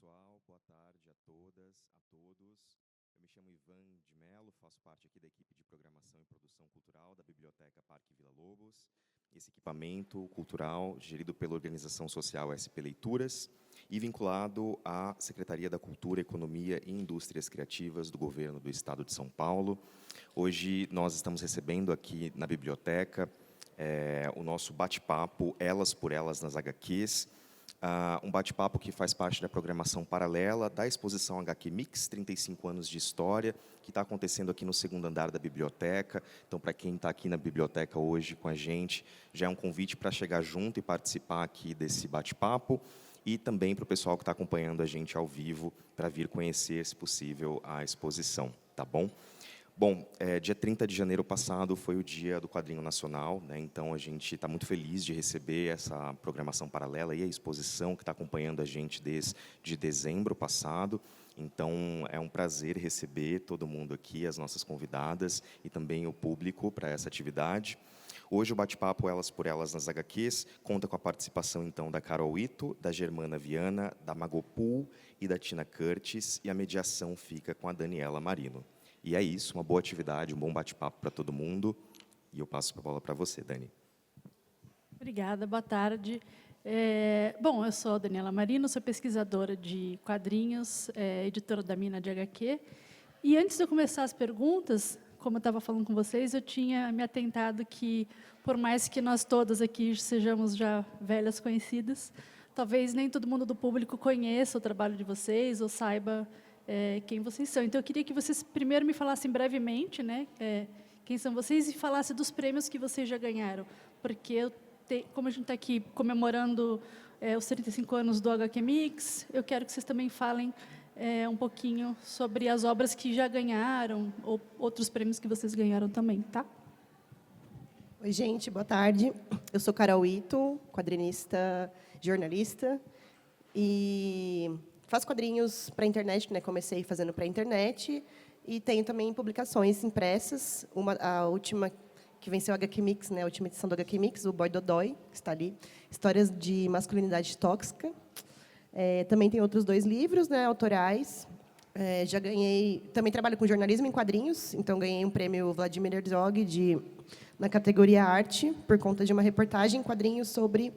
pessoal, boa tarde a todas, a todos. Eu me chamo Ivan de Mello, faço parte aqui da equipe de Programação e Produção Cultural da Biblioteca Parque Vila Lobos. Esse equipamento cultural, gerido pela organização social SP Leituras e vinculado à Secretaria da Cultura, Economia e Indústrias Criativas do Governo do Estado de São Paulo. Hoje nós estamos recebendo aqui na biblioteca o nosso bate-papo Elas por Elas nas HQs, um bate-papo que faz parte da programação paralela da exposição HQ Mix, 35 anos de história, que está acontecendo aqui no segundo andar da biblioteca. Então, para quem está aqui na biblioteca hoje com a gente, já é um convite para chegar junto e participar aqui desse bate-papo, e também para o pessoal que está acompanhando a gente ao vivo, para vir conhecer, se possível, a exposição, tá bom? Bom, dia 30 de janeiro passado foi o Dia do Quadrinho Nacional, né? Então a gente está muito feliz de receber essa programação paralela e a exposição que está acompanhando a gente desde dezembro passado. Então é um prazer receber todo mundo aqui, as nossas convidadas e também o público para essa atividade. Hoje o bate-papo Elas por Elas nas HQs conta com a participação então da Carol Ito, da Germana Viana, da Magopul e da Tina Curtis, e a mediação fica com a Daniela Marino. E é isso, uma boa atividade, um bom bate-papo para todo mundo. E eu passo a bola para você, Dani. Obrigada, boa tarde. Bom, eu sou a Daniela Marino, sou pesquisadora de quadrinhos, editora da Mina de HQ. E antes de eu começar as perguntas, como eu estava falando com vocês, eu tinha me atentado que, por mais que nós todas aqui sejamos já velhas conhecidas, talvez nem todo mundo do público conheça o trabalho de vocês ou saiba quem vocês são. Então, eu queria que vocês primeiro me falassem brevemente, né, quem são vocês, e falassem dos prêmios que vocês já ganharam. Porque, como a gente está aqui comemorando os 35 anos do HQ Mix, eu quero que vocês também falem um pouquinho sobre as obras que já ganharam, ou outros prêmios que vocês ganharam também, tá? Oi, gente, boa tarde. Eu sou Carol Ito, quadrinista, jornalista, e faço quadrinhos para a internet, né? Comecei fazendo para a internet, e tenho também publicações impressas. A última que venceu a HQ Mix, né? A última edição do HQ Mix, o Boy Dodói, que está ali, Histórias de Masculinidade Tóxica. Também tem outros 2 livros, né, autorais. Já ganhei... Também trabalho com jornalismo em quadrinhos, então ganhei um prêmio Vladimir Herzog na categoria Arte, por conta de uma reportagem em quadrinhos sobre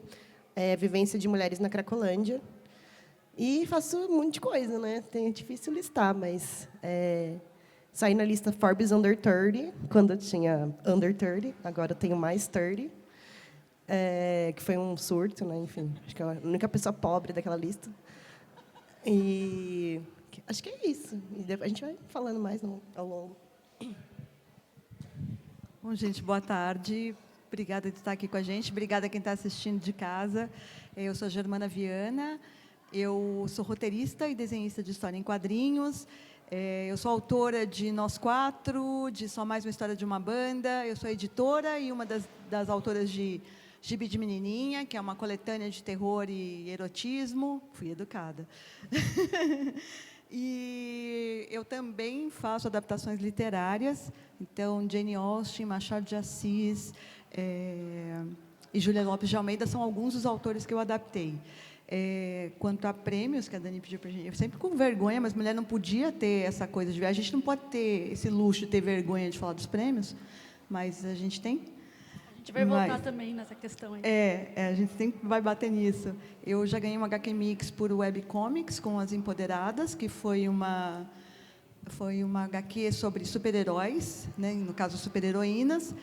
vivência de mulheres na Cracolândia. E faço um monte de coisa, né? É difícil listar, mas saí na lista Forbes Under 30, quando eu tinha Under 30, agora eu tenho mais 30, que foi um surto, né? Enfim, acho que é a única pessoa pobre daquela lista. E acho que é isso. E a gente vai falando mais ao longo. Bom, gente, boa tarde. Obrigada de estar aqui com a gente. Obrigada a quem está assistindo de casa. Eu sou a Germana Viana. Eu sou roteirista e desenhista de história em quadrinhos. Eu sou autora de Nós Quatro, de Só Mais Uma História de uma Banda. Eu sou editora e uma das autoras de Gibi de Menininha, que é uma coletânea de terror e erotismo. Fui educada. E eu também faço adaptações literárias. Então, Jane Austen, Machado de Assis e Júlia Lopes de Almeida são alguns dos autores que eu adaptei. Quanto a prêmios, que a Dani pediu para a gente, eu sempre com vergonha, mas mulher não podia ter essa coisa de... A gente não pode ter esse luxo de ter vergonha de falar dos prêmios, mas a gente tem. A gente vai voltar também nessa questão aí. A gente sempre vai bater nisso. Eu já ganhei uma HQ Mix por webcomics com As Empoderadas, que foi uma HQ sobre super-heróis, né? No caso, super-heroínas,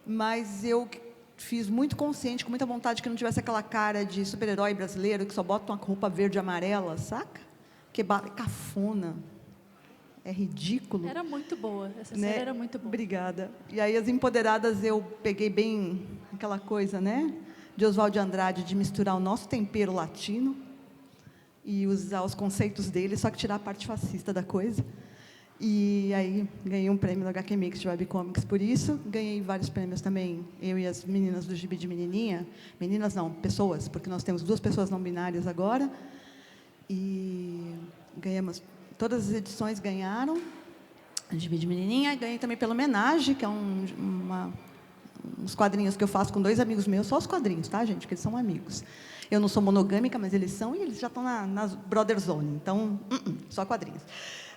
mas eu fiz muito consciente, com muita vontade, que não tivesse aquela cara de super-herói brasileiro que só bota uma roupa verde e amarela, saca? Que é cafona. É ridículo. Era muito boa, essa série era muito boa. Obrigada. E aí, As Empoderadas, eu peguei bem aquela coisa, né, de Oswald de Andrade, de misturar o nosso tempero latino e usar os conceitos dele, só que tirar a parte fascista da coisa. E aí, ganhei um prêmio no HQ Mix de webcomics por isso. Ganhei vários prêmios também, eu e as meninas do Gibi de Menininha. Meninas não, pessoas, porque nós temos 2 pessoas não binárias agora. E ganhamos... Todas as edições ganharam. Gibi de Menininha. Ganhei também pela Homenagem, que é um uns quadrinhos que eu faço com 2 amigos meus, só os quadrinhos, tá, gente? Porque eles são amigos. Eu não sou monogâmica, mas eles são, e eles já estão na brother zone. Então, só quadrinhos.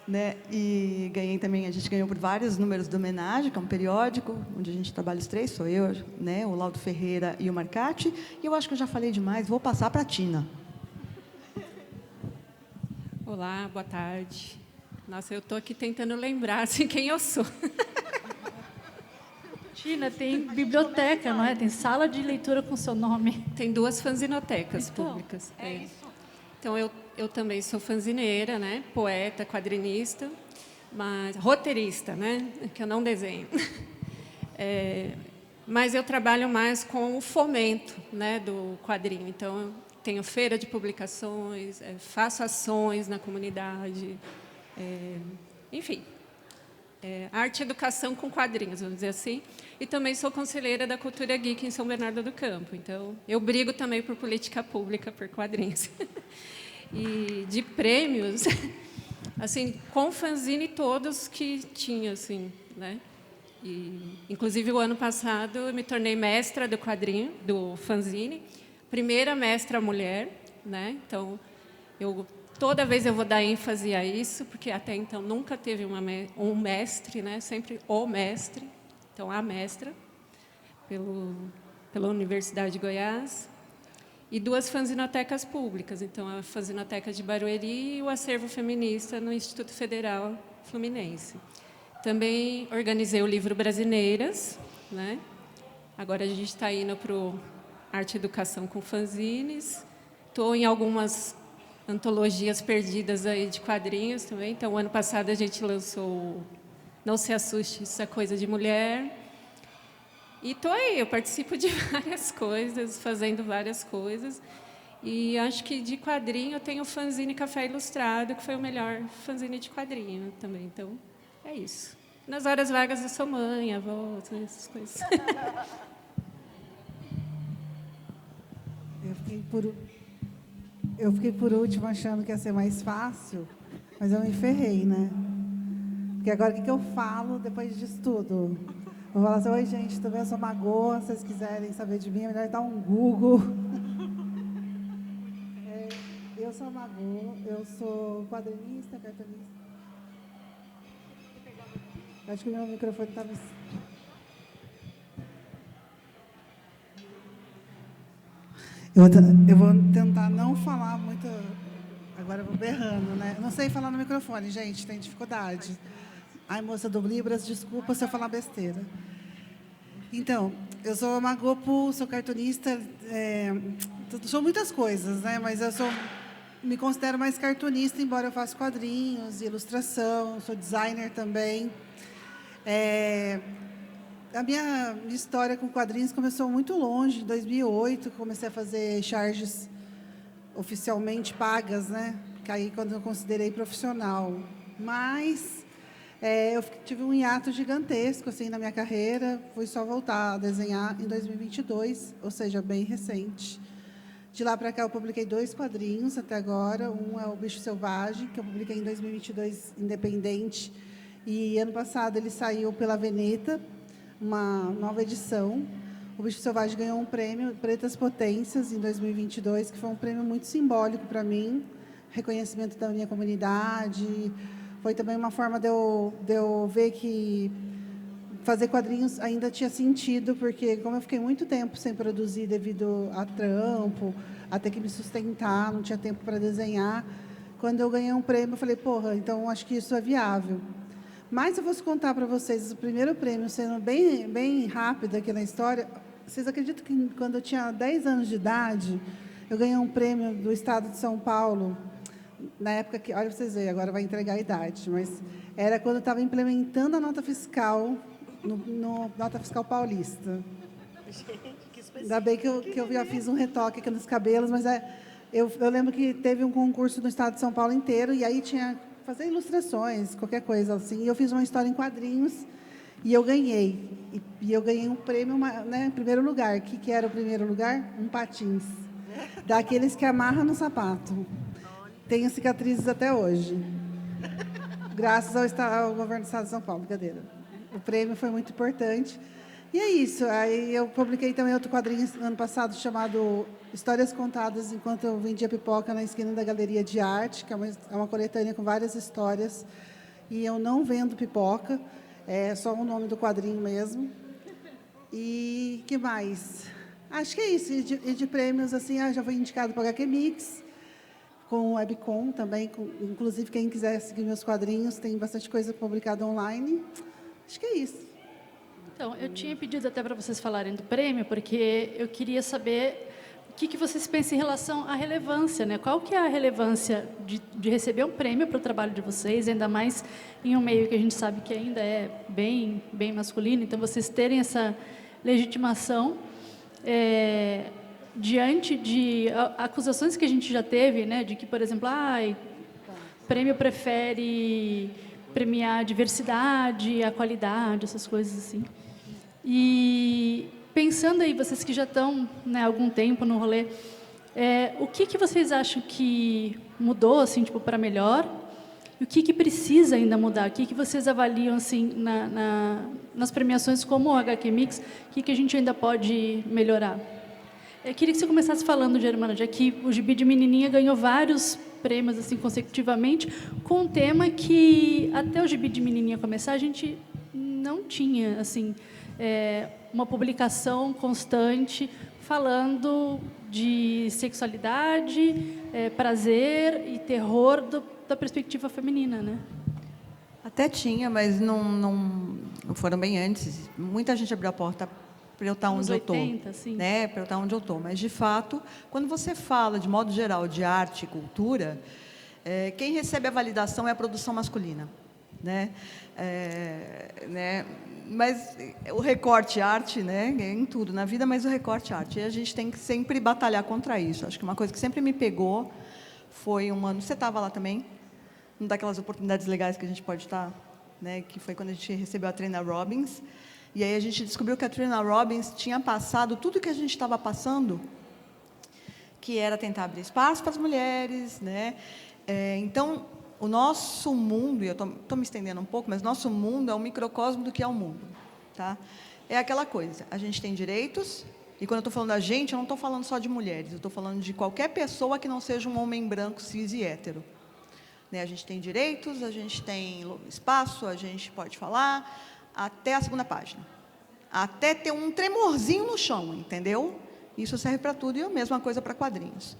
Né? E ganhei também, a gente ganhou por vários números de homenagem, que é um periódico, onde a gente trabalha os 3, sou eu, né, o Laudo Ferreira e o Marcati. E eu acho que eu já falei demais, vou passar para a Tina. Olá, boa tarde. Nossa, eu estou aqui tentando lembrar assim, quem eu sou. Tina, tem biblioteca, não é? Tem sala de leitura com seu nome. Tem 2 fanzinotecas Então, públicas. Então, eu também sou fanzineira, né? Poeta, quadrinista, mas roteirista, né? Que eu não desenho. Mas eu trabalho mais com o fomento, né, do quadrinho. Então, eu tenho feira de publicações, faço ações na comunidade, enfim. Arte e educação com quadrinhos, vamos dizer assim. E também sou conselheira da Cultura Geek em São Bernardo do Campo. Então, eu brigo também por política pública, por quadrinhos. E de prêmios, assim, com fanzine todos que tinha, assim, né? E, inclusive, o ano passado, eu me tornei mestra do quadrinho, do fanzine, primeira mestra mulher, né? Então, toda vez eu vou dar ênfase a isso, porque até então nunca teve um mestre, né? Sempre o mestre. Então, a mestra, pela Universidade de Goiás. E 2 fanzinotecas públicas. Então, a Fanzinoteca de Barueri e o Acervo Feminista no Instituto Federal Fluminense. Também organizei o livro Brasineiras, né? Agora a gente está indo para o Arte e Educação com fanzines. Estou em algumas antologias perdidas aí de quadrinhos também. Então, ano passado a gente lançou Não Se Assuste, Isso é Coisa de Mulher. E estou aí, eu participo de várias coisas, fazendo várias coisas. E acho que de quadrinho eu tenho o fanzine Café Ilustrado, que foi o melhor fanzine de quadrinho também. Então, é isso. Nas horas vagas eu sou mãe, avó, essas coisas. Eu fiquei por último achando que ia ser mais fácil, mas eu me ferrei, né? Porque agora o que eu falo depois disso tudo? Vou falar assim: oi, gente, também eu sou Magoa, se vocês quiserem saber de mim, é melhor dar um Google. Eu sou Magoa, eu sou quadrinista, cartunista. Acho que o meu microfone estava... Eu vou tentar não falar muito... Agora eu vou berrando, né? Eu não sei falar no microfone, gente, tem dificuldade. Ai, moça do Libras, desculpa se eu falar besteira. Então, eu sou a Magopo, sou cartunista, sou muitas coisas, né? Mas me considero mais cartunista, embora eu faça quadrinhos e ilustração, sou designer também. A minha história com quadrinhos começou muito longe. Em 2008, comecei a fazer charges oficialmente pagas, né? Que aí quando eu considerei profissional. Mas eu tive um hiato gigantesco assim na minha carreira. Fui só voltar a desenhar em 2022, ou seja, bem recente. De lá para cá, eu publiquei 2 quadrinhos até agora. Um é o Bicho Selvagem, que eu publiquei em 2022, independente. E ano passado ele saiu pela Veneta, uma nova edição. O Bicho Selvagem ganhou um prêmio, Pretas Potências, em 2022, que foi um prêmio muito simbólico para mim, reconhecimento da minha comunidade. Foi também uma forma de eu ver que fazer quadrinhos ainda tinha sentido, porque como eu fiquei muito tempo sem produzir devido a trampo, a ter que me sustentar, não tinha tempo para desenhar, quando eu ganhei um prêmio, eu falei, porra, então acho que isso é viável. Mas eu vou contar para vocês o primeiro prêmio, sendo bem rápido aqui na história. Vocês acreditam que quando eu tinha 10 anos de idade, eu ganhei um prêmio do Estado de São Paulo, na época que, olha, vocês verem, agora vai entregar a idade, mas era quando eu estava implementando a nota fiscal, no Nota Fiscal Paulista. Ainda bem que eu já fiz um retoque aqui nos cabelos, mas eu lembro que teve um concurso no Estado de São Paulo inteiro, e aí tinha fazer ilustrações, qualquer coisa assim. E eu fiz uma história em quadrinhos e eu ganhei. E eu ganhei um prêmio, né, em primeiro lugar. O que era o primeiro lugar? Um patins. Daqueles que amarram no sapato. Tenho cicatrizes até hoje. Graças ao governo do Estado de São Paulo, brincadeira. O prêmio foi muito importante. E é isso. Aí eu publiquei também outro quadrinho no ano passado chamado Histórias Contadas Enquanto Eu Vendia Pipoca na Esquina da Galeria de Arte, que é uma coletânea com várias histórias. E eu não vendo pipoca, é só o nome do quadrinho mesmo. E que mais? Acho que é isso. E de prêmios, assim, já foi indicado para o HQ Mix, com o Webcom também. Inclusive, quem quiser seguir meus quadrinhos, tem bastante coisa publicada online. Acho que é isso. Então, eu tinha pedido até para vocês falarem do prêmio, porque eu queria saber o que vocês pensam em relação à relevância, né? Qual que é a relevância de receber um prêmio para o trabalho de vocês, ainda mais em um meio que a gente sabe que ainda é bem masculino, então vocês terem essa legitimação diante de acusações que a gente já teve, né? De que, por exemplo, o prêmio prefere premiar a diversidade, a qualidade, essas coisas assim. E pensando aí, vocês que já estão, né, há algum tempo no rolê, o que vocês acham que mudou, assim, tipo, para melhor? E o que precisa ainda mudar? O que vocês avaliam, assim, nas premiações como o HQ Mix? O que a gente ainda pode melhorar? Eu queria que você começasse falando, Germana, já que o Gibi de Menininha ganhou vários prêmios assim consecutivamente, com um tema que até o Gibi de Menininha começar a gente não tinha assim uma publicação constante falando de sexualidade, prazer e terror da perspectiva feminina, né? Até tinha, mas não foram bem antes. Muita gente abriu a porta para eu estar onde eu estou, né? Para eu estar onde eu estou. Mas, de fato, quando você fala, de modo geral, de arte e cultura, quem recebe a validação é a produção masculina, né? Mas o recorte arte, né? Em tudo na vida, mas o recorte arte. E a gente tem que sempre batalhar contra isso. Acho que uma coisa que sempre me pegou foi um ano... Você estava lá também? Uma daquelas oportunidades legais que a gente pode estar, né? Que foi quando a gente recebeu a Trina Robbins. E aí a gente descobriu que a Trina Robbins tinha passado tudo o que a gente estava passando, que era tentar abrir espaço para as mulheres, né? Então, o nosso mundo, e eu estou me estendendo um pouco, mas nosso mundo é um microcosmo do que é o mundo, tá? É aquela coisa, a gente tem direitos, e quando eu estou falando da gente, eu não estou falando só de mulheres, eu estou falando de qualquer pessoa que não seja um homem branco, cis e hétero. Né? A gente tem direitos, a gente tem espaço, a gente pode falar... até a segunda página, até ter um tremorzinho no chão, entendeu? Isso serve para tudo, e a mesma coisa para quadrinhos.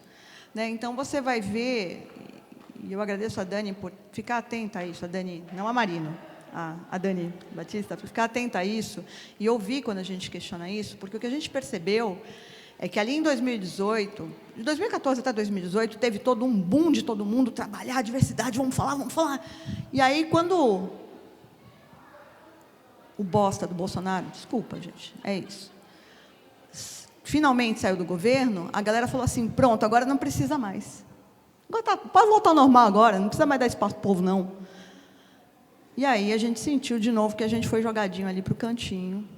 Né? Então, você vai ver, e eu agradeço a Dani por ficar atenta a isso, a Dani, não a Marino, a Dani Batista, por ficar atenta a isso, e ouvir quando a gente questiona isso, porque o que a gente percebeu é que ali em 2018, de 2014 até 2018, teve todo um boom de todo mundo trabalhar a diversidade, vamos falar. E aí, quando... o bosta do Bolsonaro, desculpa, gente, é isso. Finalmente saiu do governo, a galera falou assim, pronto, agora não precisa mais. Agora pode voltar ao normal agora, não precisa mais dar espaço para o povo, não. E aí a gente sentiu de novo que a gente foi jogadinho ali para o cantinho.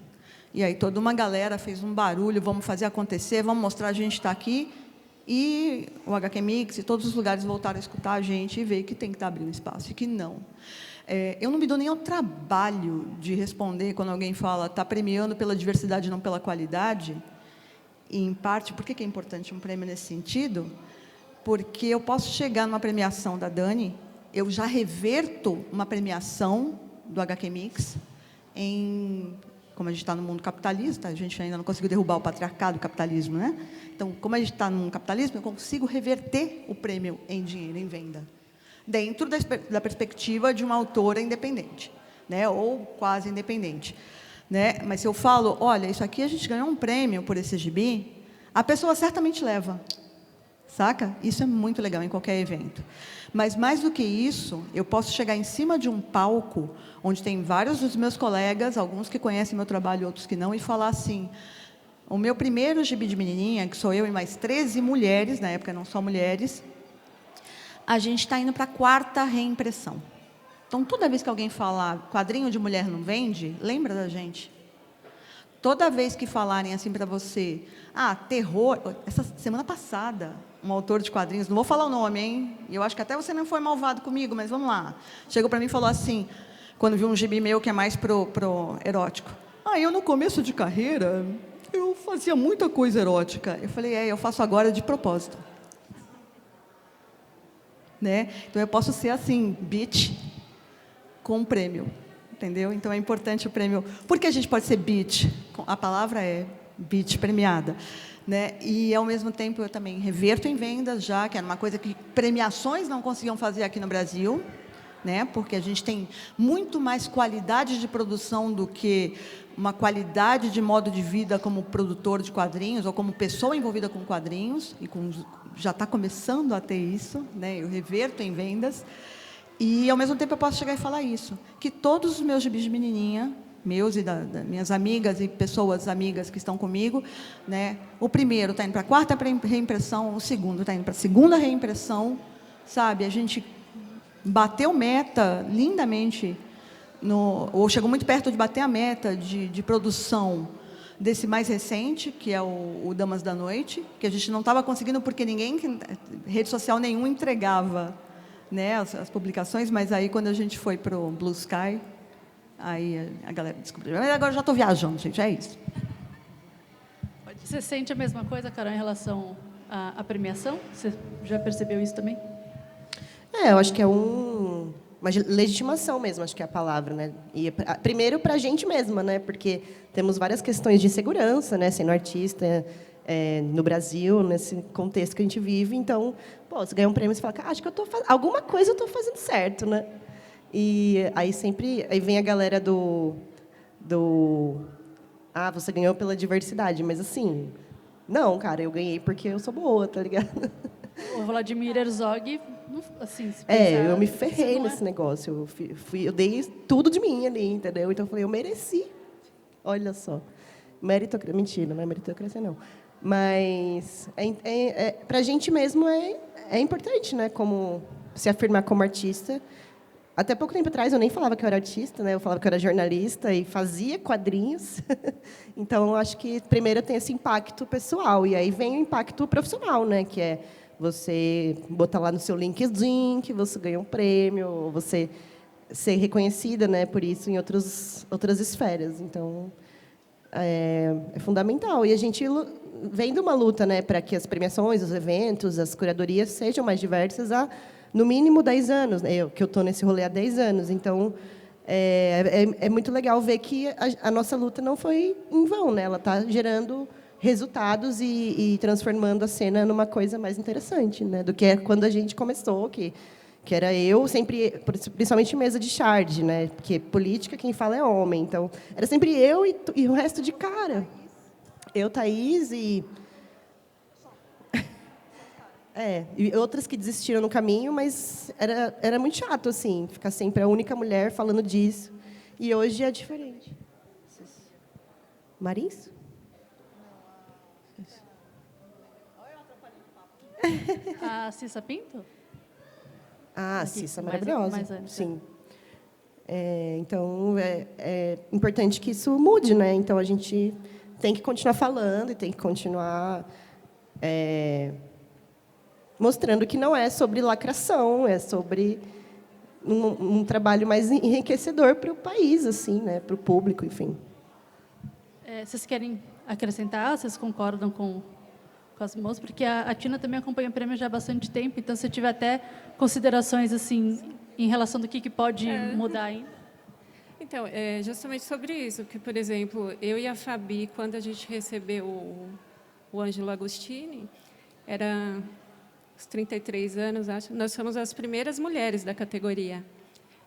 E aí toda uma galera fez um barulho, vamos fazer acontecer, vamos mostrar a gente está aqui. E o HQ Mix e todos os lugares voltaram a escutar a gente e ver que tem que estar abrindo espaço e que não. Eu não me dou nem ao trabalho de responder quando alguém fala está premiando pela diversidade, não pela qualidade. E, em parte, por que é importante um prêmio nesse sentido? Porque eu posso chegar numa premiação da Dani, eu já reverto uma premiação do HQ Mix em... Como a gente está no mundo capitalista, a gente ainda não conseguiu derrubar o patriarcado, o capitalismo, né? Então, como a gente está no capitalismo, eu consigo reverter o prêmio em dinheiro, em venda, dentro da perspectiva de uma autora independente, né? Ou quase independente. Né? Mas se eu falo, olha, isso aqui a gente ganhou um prêmio por esse gibi, a pessoa certamente leva. Saca? Isso é muito legal em qualquer evento. Mas, mais do que isso, eu posso chegar em cima de um palco, onde tem vários dos meus colegas, alguns que conhecem meu trabalho, outros que não, e falar assim, o meu primeiro gibi de menininha, que sou eu e mais 13 mulheres, na época não só mulheres, a gente está indo para a 4ª reimpressão. Então, toda vez que alguém falar quadrinho de mulher não vende, lembra da gente. Toda vez que falarem assim para você, terror... Essa semana passada, um autor de quadrinhos, não vou falar o nome, hein? Eu acho que até você não foi malvado comigo, mas vamos lá. Chegou para mim e falou assim, quando viu um gibi meu que é mais pro erótico. Eu, no começo de carreira, eu fazia muita coisa erótica. Eu falei, eu faço agora de propósito. Né? Então, eu posso ser assim, bitch, com um prêmio. Entendeu? Então, é importante o prêmio. Por que a gente pode ser bitch? A palavra é bitch, premiada. Né? E, ao mesmo tempo, eu também reverto em vendas, já que era uma coisa que premiações não conseguiam fazer aqui no Brasil, né? Porque a gente tem muito mais qualidade de produção do que uma qualidade de modo de vida como produtor de quadrinhos ou como pessoa envolvida com quadrinhos, e já está começando a ter isso, né? Eu reverto em vendas. E, ao mesmo tempo, eu posso chegar e falar isso, que todos os meus gibis de menininha, meus e das minhas amigas e pessoas amigas que estão comigo, né? O primeiro está indo para a 4ª reimpressão, o segundo está indo para a 2ª reimpressão, sabe? A gente bateu meta lindamente, ou chegou muito perto de bater a meta de produção desse mais recente, que é o Damas da Noite, que a gente não estava conseguindo porque rede social nenhuma entregava, né, as publicações, mas aí quando a gente foi para o Blue Sky, aí a galera descobriu. Mas agora já estou viajando, gente, é isso. Você sente a mesma coisa, Carol, em relação à premiação? Você já percebeu isso também? Eu acho que é uma legitimação mesmo, acho que é a palavra, né? E primeiro para a gente mesma, né? Porque temos várias questões de segurança, né? Sendo artista no Brasil, nesse contexto que a gente vive, então, você ganha um prêmio e você fala, acho que alguma coisa eu estou fazendo certo, né? E aí vem a galera você ganhou pela diversidade, mas assim, não, cara, eu ganhei porque eu sou boa, tá ligado? O Vladimir Herzog, assim, se eu me ferrei nesse negócio. Eu dei tudo de mim ali, entendeu? Então, eu falei, eu mereci. Olha só. Meritocracia. Mentira, não é meritocracia, não. Mas, para a gente mesmo, é importante, né? Como se afirmar como artista. Até pouco tempo atrás, eu nem falava que eu era artista, né? Eu falava que eu era jornalista e fazia quadrinhos. Então, eu acho que, primeiro, tem esse impacto pessoal. E aí vem o impacto profissional, né? Que é você botar lá no seu LinkedIn que você ganha um prêmio, você ser reconhecida, né, por isso em outras esferas. Então, é fundamental. E a gente vem de uma luta, né, para que as premiações, os eventos, as curadorias sejam mais diversas há, no mínimo, 10 anos. Né, que eu estou nesse rolê há 10 anos. Então, é muito legal ver que a nossa luta não foi em vão, né? Ela está gerando resultados e transformando a cena numa coisa mais interessante, né, do que quando a gente começou, que era eu sempre, principalmente mesa de charge, né, porque política quem fala é homem, então era sempre eu e o resto de cara. Eu, Thaís e e outras que desistiram no caminho, mas era muito chato assim, ficar sempre a única mulher falando disso. E hoje é diferente. Marins? A Cissa Pinto? A Cissa maravilhosa. Mais antes, sim. Então, é importante que isso mude, né? Então, a gente tem que continuar falando e tem que continuar mostrando que não é sobre lacração, é sobre um trabalho mais enriquecedor para o país, assim, né? Para o público, enfim. Vocês querem acrescentar? Vocês concordam com as moças? Porque a Tina também acompanha o prêmio já há bastante tempo, então, se tiver até considerações assim em relação do que pode mudar ainda. Então, justamente sobre isso, que, por exemplo, eu e a Fabi, quando a gente recebeu o Ângelo Agostini, era uns 33 anos, acho, nós fomos as primeiras mulheres da categoria.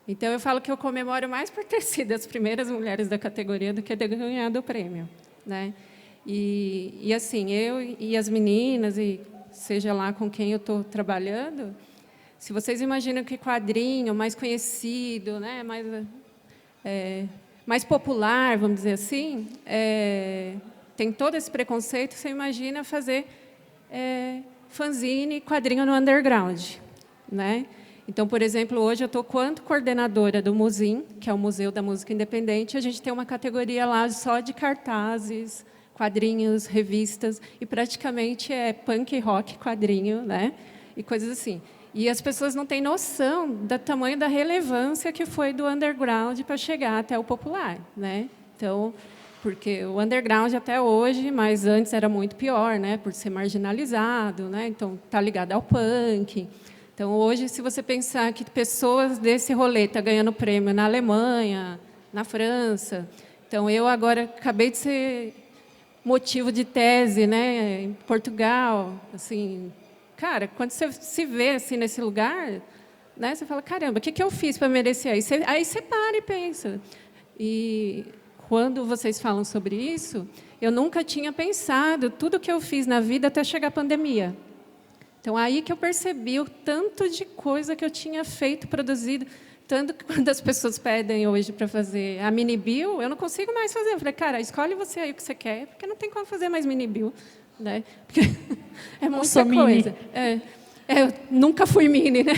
Então, eu falo que eu comemoro mais por ter sido as primeiras mulheres da categoria do que ter ganhado o prêmio, né? E assim, eu e as meninas, e seja lá com quem eu estou trabalhando, se vocês imaginam que quadrinho mais conhecido, né, mais popular, vamos dizer assim, tem todo esse preconceito, você imagina fazer fanzine, quadrinho no underground, né? Então, por exemplo, hoje eu estou quanto coordenadora do MUSIM, que é o Museu da Música Independente, a gente tem uma categoria lá só de cartazes, quadrinhos, revistas, e praticamente é punk rock quadrinho, né? E coisas assim. E as pessoas não têm noção do tamanho da relevância que foi do underground para chegar até o popular, né? Então, porque o underground até hoje, mas antes era muito pior, né, por ser marginalizado, né, então está ligado ao punk. Então, hoje, se você pensar que pessoas desse rolê estão ganhando prêmio na Alemanha, na França, então eu agora acabei de ser motivo de tese, né, em Portugal, assim, cara, quando você se vê assim nesse lugar, né, você fala, caramba, o que eu fiz para merecer? Aí você para e pensa. E quando vocês falam sobre isso, eu nunca tinha pensado tudo que eu fiz na vida até chegar a pandemia. Então, aí que eu percebi o tanto de coisa que eu tinha feito, produzido, tanto que quando as pessoas pedem hoje para fazer a mini-bio, eu não consigo mais fazer. Eu falei, cara, escolhe você aí o que você quer, porque não tem como fazer mais mini-bio, né? Porque é muita coisa. Eu nunca fui mini, né?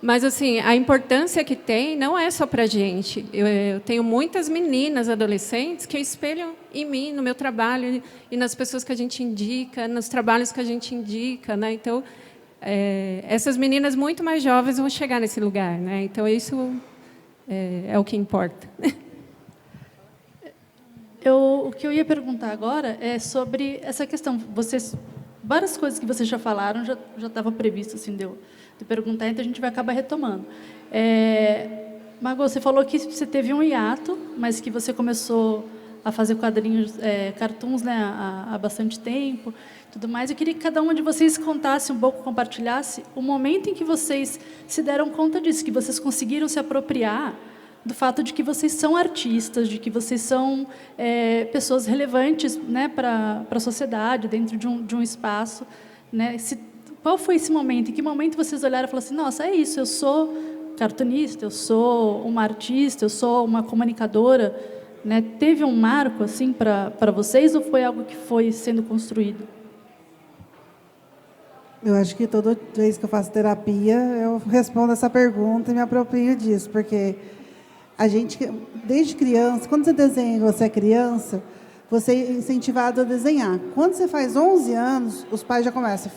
Mas, assim, a importância que tem não é só para a gente. Eu tenho muitas meninas, adolescentes, que espelham em mim, no meu trabalho, e nas pessoas que a gente indica, nos trabalhos que a gente indica, né? Então, essas meninas muito mais jovens vão chegar nesse lugar, né? Então, isso é o que importa. O que eu ia perguntar agora é sobre essa questão. Várias coisas que vocês já falaram já estava previsto, assim, de perguntar, então a gente vai acabar retomando. Margot, você falou que você teve um hiato, mas que você começou a fazer quadrinhos, cartoons, né, há bastante tempo, tudo mais. Eu queria que cada uma de vocês contasse um pouco, compartilhasse o momento em que vocês se deram conta disso, que vocês conseguiram se apropriar do fato de que vocês são artistas, de que vocês são pessoas relevantes, né, para a sociedade, dentro de um espaço, né? Qual foi esse momento? Em que momento vocês olharam e falaram assim, nossa, é isso, eu sou cartunista, eu sou uma artista, eu sou uma comunicadora, né? Teve um marco assim para vocês ou foi algo que foi sendo construído? Eu acho que toda vez que eu faço terapia, eu respondo essa pergunta e me aproprio disso, porque a gente, desde criança, quando você desenha e você é criança, você é incentivado a desenhar. Quando você faz 11 anos, os pais já começam,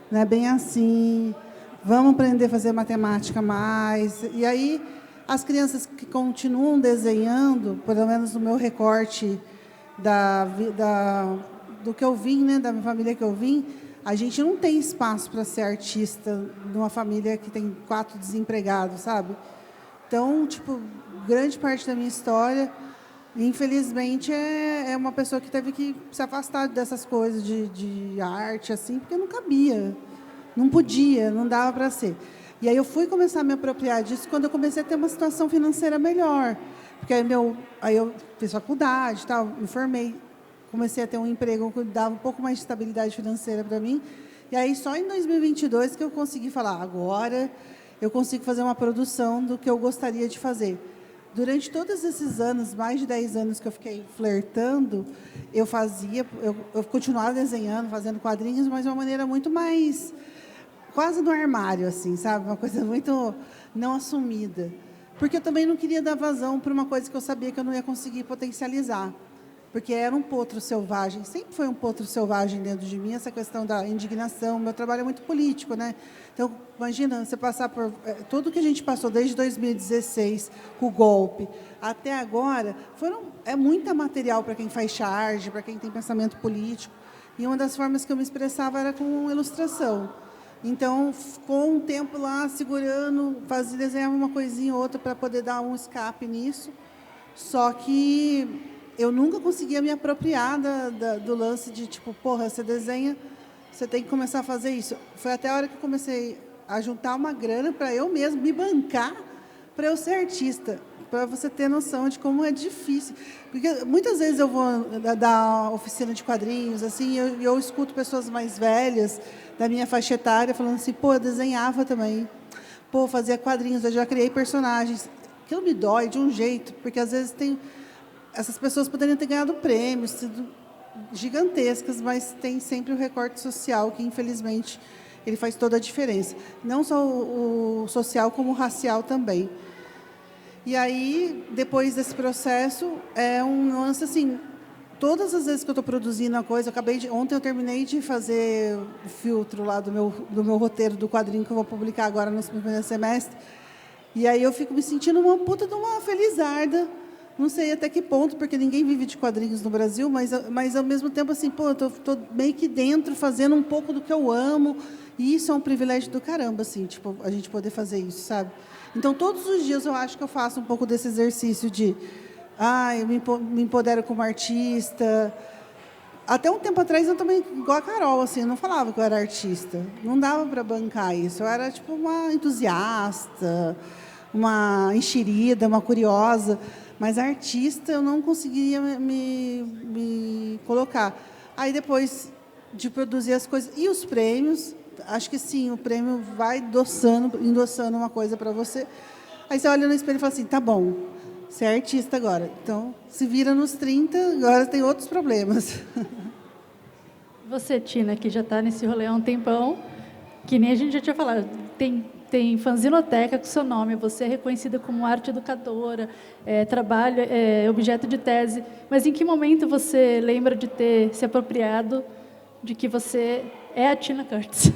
não é bem assim, vamos aprender a fazer matemática mais. E aí, as crianças que continuam desenhando, pelo menos no meu recorte do que eu vim, né, da minha família que eu vim, a gente não tem espaço para ser artista numa família que tem 4 desempregados, sabe? Então, tipo, grande parte da minha história, infelizmente, é uma pessoa que teve que se afastar dessas coisas de arte, assim, porque não cabia, não podia, não dava para ser. E aí eu fui começar a me apropriar disso quando eu comecei a ter uma situação financeira melhor. Porque aí eu fiz faculdade, tal, me formei, comecei a ter um emprego que dava um pouco mais de estabilidade financeira para mim. E aí, só em 2022 que eu consegui falar, agora eu consigo fazer uma produção do que eu gostaria de fazer. Durante todos esses anos, mais de 10 anos que eu fiquei flertando, eu continuava desenhando, fazendo quadrinhos, mas de uma maneira muito mais, quase no armário, assim, sabe? Uma coisa muito não assumida. Porque eu também não queria dar vazão para uma coisa que eu sabia que eu não ia conseguir potencializar. Porque era um potro selvagem, sempre foi um potro selvagem dentro de mim, essa questão da indignação. Meu trabalho é muito político, né? Então, imagina, você passar por tudo que a gente passou desde 2016, com o golpe, até agora, é muito material para quem faz charge, para quem tem pensamento político. E uma das formas que eu me expressava era com ilustração. Então, ficou um tempo lá, segurando, desenhava uma coisinha ou outra para poder dar um escape nisso. Só que eu nunca conseguia me apropriar do lance de, tipo, porra, você desenha, você tem que começar a fazer isso. Foi até a hora que eu comecei a juntar uma grana para eu mesmo me bancar para eu ser artista, para você ter noção de como é difícil. Porque muitas vezes eu vou dar oficina de quadrinhos, assim, e eu escuto pessoas mais velhas, da minha faixa etária, falando assim, pô, eu desenhava também, pô, fazia quadrinhos, eu já criei personagens. Aquilo me dói de um jeito, porque às vezes essas pessoas poderiam ter ganhado prêmios, sido gigantescas, mas tem sempre o recorte social, que, infelizmente, ele faz toda a diferença. Não só o social, como o racial também. E aí, depois desse processo, é um lance assim, todas as vezes que eu estou produzindo uma coisa, ontem eu terminei de fazer o filtro lá do meu roteiro do quadrinho que eu vou publicar agora no primeiro semestre, e aí eu fico me sentindo uma puta de uma felizarda, Não sei até que ponto, porque ninguém vive de quadrinhos no Brasil, mas ao mesmo tempo, assim, pô, eu tô meio que dentro, fazendo um pouco do que eu amo, e isso é um privilégio do caramba, assim, tipo, a gente poder fazer isso, sabe? Então, todos os dias eu acho que eu faço um pouco desse exercício de, eu me empodero como artista. Até um tempo atrás, eu também, igual a Carol, assim, eu não falava que eu era artista. Não dava para bancar isso. Eu era, tipo, uma entusiasta, uma enxerida, uma curiosa. Mas artista, eu não conseguia me colocar. Aí, depois de produzir as coisas... E os prêmios, acho que sim, o prêmio vai endossando uma coisa para você. Aí você olha no espelho e fala assim, tá bom, você é artista agora. Então, se vira nos 30, agora tem outros problemas. Você, Tina, que já está nesse rolê há um tempão, que nem a gente já tinha falado, tem fanzinoteca com seu nome, você é reconhecida como arte educadora, trabalho, objeto de tese. Mas em que momento você lembra de ter se apropriado de que você é a Tina Curtis?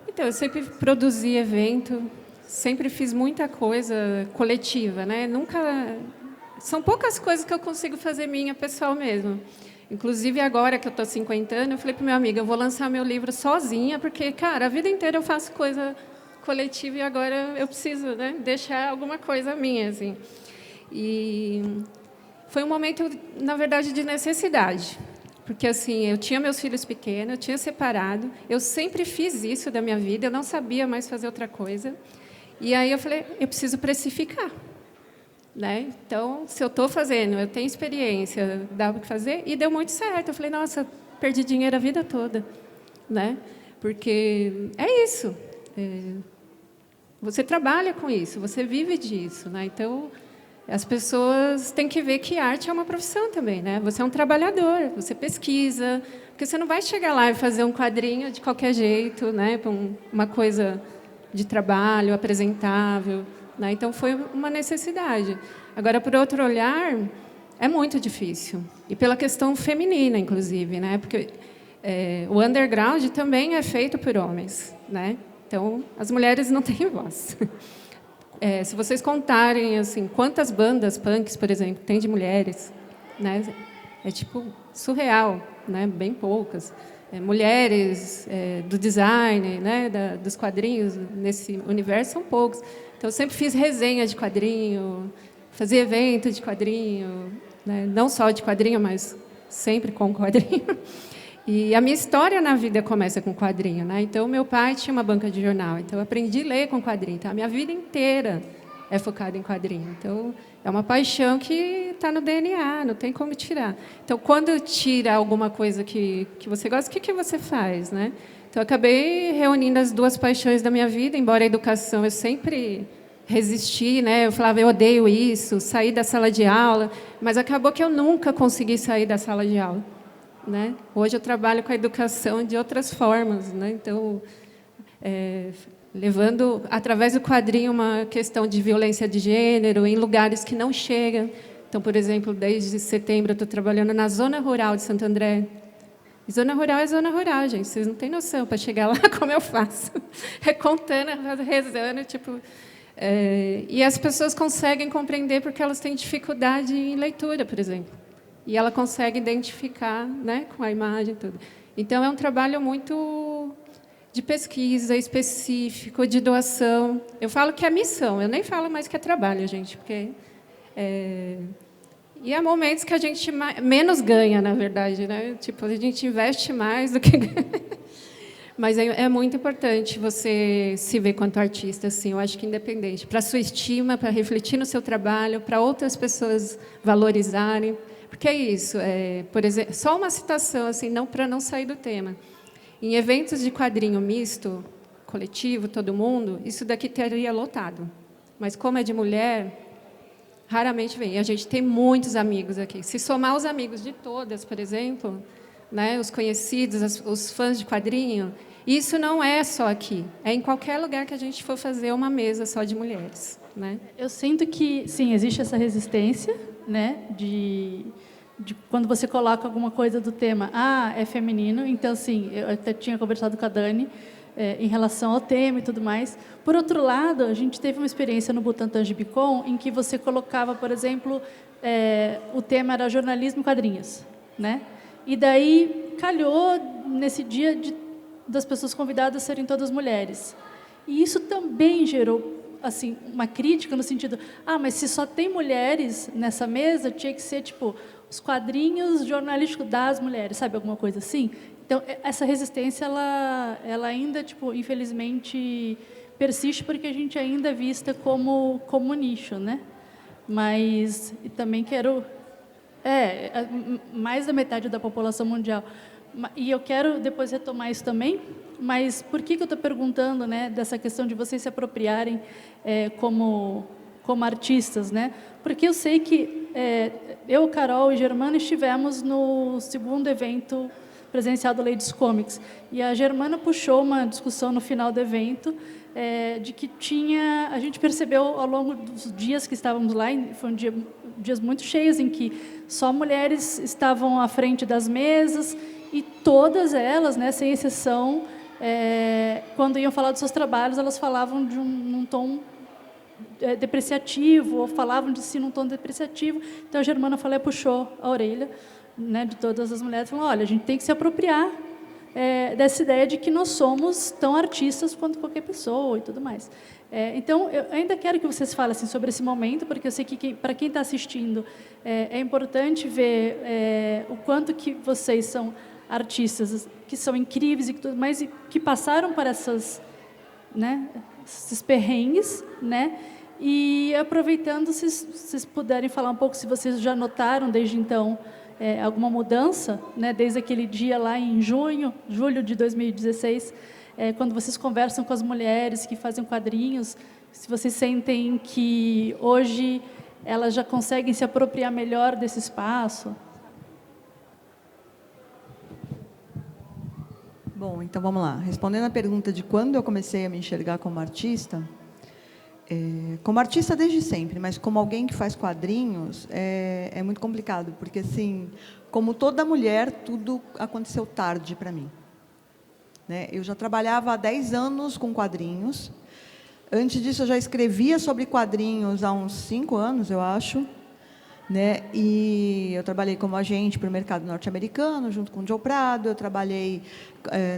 Então, eu sempre produzi evento, sempre fiz muita coisa coletiva, né? Nunca... São poucas coisas que eu consigo fazer minha pessoal mesmo. Inclusive, agora que eu estou 50 anos, eu falei para o meu amigo, eu vou lançar meu livro sozinha, porque, cara, a vida inteira eu faço coisa coletiva e agora eu preciso, né, deixar alguma coisa minha, assim. E foi um momento, na verdade, de necessidade. Porque, assim, eu tinha meus filhos pequenos, eu tinha separado, eu sempre fiz isso da minha vida, eu não sabia mais fazer outra coisa. E aí eu falei, eu preciso precificar. Né? Então, se eu estou fazendo, eu tenho experiência, dá para fazer, e deu muito certo. Eu falei, nossa, perdi dinheiro a vida toda. Né? Porque é isso. Você trabalha com isso, você vive disso. Né? Então, as pessoas têm que ver que arte é uma profissão também. Né? Você é um trabalhador, você pesquisa, porque você não vai chegar lá e fazer um quadrinho de qualquer jeito, né? Uma coisa de trabalho, apresentável. Né? Então, foi uma necessidade. Agora, por outro olhar, é muito difícil. E pela questão feminina, inclusive. Né? Porque o underground também é feito por homens. Né? Então, as mulheres não têm voz. Se vocês contarem assim, quantas bandas punks, por exemplo, tem de mulheres, né? É tipo surreal, né? Bem poucas. Mulheres do design, né? Dos quadrinhos, nesse universo, são poucos. Então, eu sempre fiz resenha de quadrinho, fazia evento de quadrinho, né? Não só de quadrinho, mas sempre com quadrinho. E a minha história na vida começa com quadrinho. Né? Então, meu pai tinha uma banca de jornal, então eu aprendi a ler com quadrinho. Então, a minha vida inteira é focada em quadrinho. Então, é uma paixão que está no DNA, não tem como tirar. Então, quando tira alguma coisa que você gosta, o que você faz? Né? Então, eu acabei reunindo as duas paixões da minha vida, embora a educação eu sempre resisti, né? Eu falava, eu odeio isso, saí da sala de aula, mas acabou que eu nunca consegui sair da sala de aula. Né? Hoje eu trabalho com a educação de outras formas. Né? Então, levando, através do quadrinho, uma questão de violência de gênero em lugares que não chegam. Então, por exemplo, desde setembro eu estou trabalhando na zona rural de Santo André. E zona rural é zona rural, gente. Vocês não têm noção para chegar lá como eu faço. Contando, rezando, tipo... e as pessoas conseguem compreender porque elas têm dificuldade em leitura, por exemplo. E ela consegue identificar, né, com a imagem e tudo. Então, é um trabalho muito de pesquisa específico, de doação. Eu falo que é missão, eu nem falo mais que é trabalho, gente, porque... E há momentos que a gente menos ganha, na verdade, né? Tipo, a gente investe mais do que ganha. Mas é muito importante você se ver quanto artista, assim, eu acho que independente. Para a sua estima, para refletir no seu trabalho, para outras pessoas valorizarem. Porque é isso, por exemplo, só uma citação, assim, não, para não sair do tema. Em eventos de quadrinho misto, coletivo, todo mundo, isso daqui teria lotado. Mas como é de mulher... Raramente vem. E a gente tem muitos amigos aqui. Se somar os amigos de todas, por exemplo, né, os conhecidos, os fãs de quadrinho, isso não é só aqui. É em qualquer lugar que a gente for fazer uma mesa só de mulheres. Né? Eu sinto que, sim, existe essa resistência, né, de quando você coloca alguma coisa do tema, é feminino. Então, assim, eu até tinha conversado com a Dani, em relação ao tema e tudo mais. Por outro lado, a gente teve uma experiência no Butantan Gibicon em que você colocava, por exemplo, o tema era jornalismo e quadrinhos, né? E daí calhou nesse dia das pessoas convidadas serem todas mulheres. E isso também gerou assim uma crítica no sentido, mas se só tem mulheres nessa mesa, tinha que ser tipo os quadrinhos jornalísticos das mulheres, sabe, alguma coisa assim. Então essa resistência ela ainda tipo infelizmente persiste porque a gente ainda é vista como nicho, né? Mas e também quero mais da metade da população mundial. E eu quero depois retomar isso também, mas por que eu estou perguntando, né, dessa questão de vocês se apropriarem como artistas, né? Porque eu sei que eu, Carol e Germana estivemos no 2º evento presencial do Ladies Comics, e a Germana puxou uma discussão no final do evento de que a gente percebeu ao longo dos dias que estávamos lá, foi dias muito cheios, em que só mulheres estavam à frente das mesas, e todas elas, né, sem exceção, quando iam falar dos seus trabalhos, elas falavam num tom depreciativo, ou falavam de si num tom depreciativo. Então, a Germana puxou a orelha, né, de todas as mulheres, falou, olha, a gente tem que se apropriar dessa ideia de que nós somos tão artistas quanto qualquer pessoa e tudo mais. Então, eu ainda quero que vocês falem assim, sobre esse momento, porque eu sei que, para quem está assistindo, é importante ver o quanto que vocês são artistas que são incríveis e tudo mais, e que passaram por esses perrengues, né? E aproveitando, se vocês puderem falar um pouco, se vocês já notaram desde então alguma mudança, né? Desde aquele dia lá em julho de 2016, quando vocês conversam com as mulheres que fazem quadrinhos, se vocês sentem que hoje elas já conseguem se apropriar melhor desse espaço. Bom, então vamos lá. Respondendo a pergunta de quando eu comecei a me enxergar como artista desde sempre, mas como alguém que faz quadrinhos, é muito complicado, porque, assim, como toda mulher, tudo aconteceu tarde para mim. Né? Eu já trabalhava há 10 anos com quadrinhos. Antes disso, eu já escrevia sobre quadrinhos há uns 5 anos, eu acho. Né? E eu trabalhei como agente para o mercado norte-americano, junto com o Joe Prado. Eu trabalhei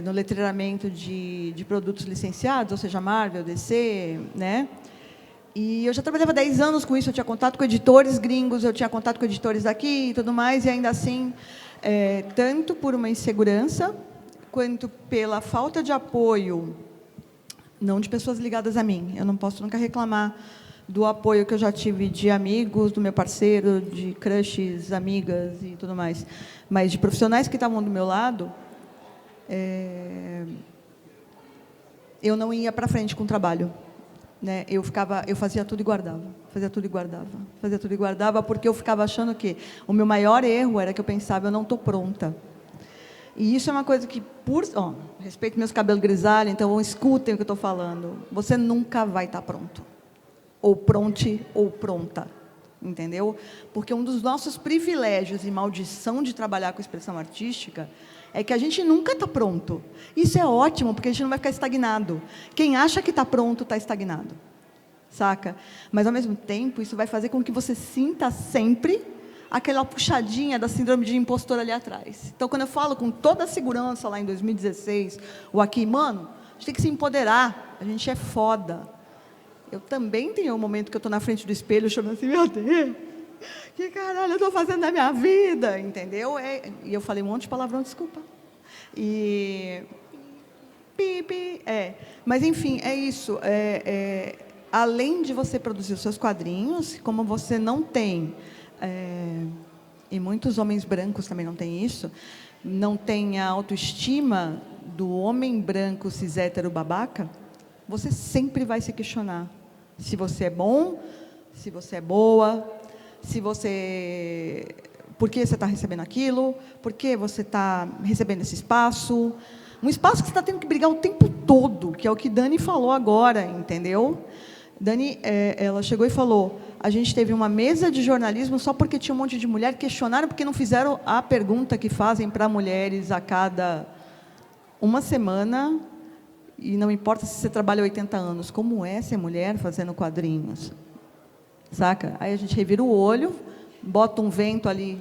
no letreiramento de produtos licenciados, ou seja, Marvel, DC. Né? E eu já trabalhava 10 anos com isso. Eu tinha contato com editores gringos, eu tinha contato com editores daqui e tudo mais. E, ainda assim, tanto por uma insegurança, quanto pela falta de apoio, não de pessoas ligadas a mim. Eu não posso nunca reclamar do apoio que eu já tive de amigos, do meu parceiro, de crushes, amigas e tudo mais, mas de profissionais que estavam do meu lado, eu não ia para frente com o trabalho. Né? Eu fazia tudo e guardava, porque eu ficava achando que o meu maior erro era que eu pensava, eu não estou pronta. E isso é uma coisa que, respeito meus cabelos grisalhos, então escutem o que eu estou falando. Você nunca vai estar pronto. Ou pronte ou pronta. Entendeu? Porque um dos nossos privilégios e maldição de trabalhar com expressão artística é que a gente nunca está pronto. Isso é ótimo, porque a gente não vai ficar estagnado. Quem acha que está pronto, está estagnado. Saca? Mas, ao mesmo tempo, isso vai fazer com que você sinta sempre aquela puxadinha da síndrome de impostor ali atrás. Então, quando eu falo com toda a segurança lá em 2016, ou aqui, mano, a gente tem que se empoderar, a gente é foda. Eu também tenho um momento que eu estou na frente do espelho, chamando assim, meu Deus, que caralho eu estou fazendo na minha vida, entendeu? E eu falei um monte de palavrão, desculpa. Mas, enfim, é isso. Além de você produzir os seus quadrinhos, como você não tem, e muitos homens brancos também não têm isso, não tem a autoestima do homem branco cis hétero babaca, você sempre vai se questionar se você é bom, se você é boa, por que você está recebendo aquilo, por que você está recebendo esse espaço, um espaço que você está tendo que brigar o tempo todo, que é o que Dani falou agora, entendeu? Dani, ela chegou e falou, a gente teve uma mesa de jornalismo só porque tinha um monte de mulher que questionaram porque não fizeram a pergunta que fazem para mulheres a cada uma semana E não importa se você trabalha 80 anos, como é ser mulher fazendo quadrinhos? Saca? Aí a gente revira o olho, bota um vento ali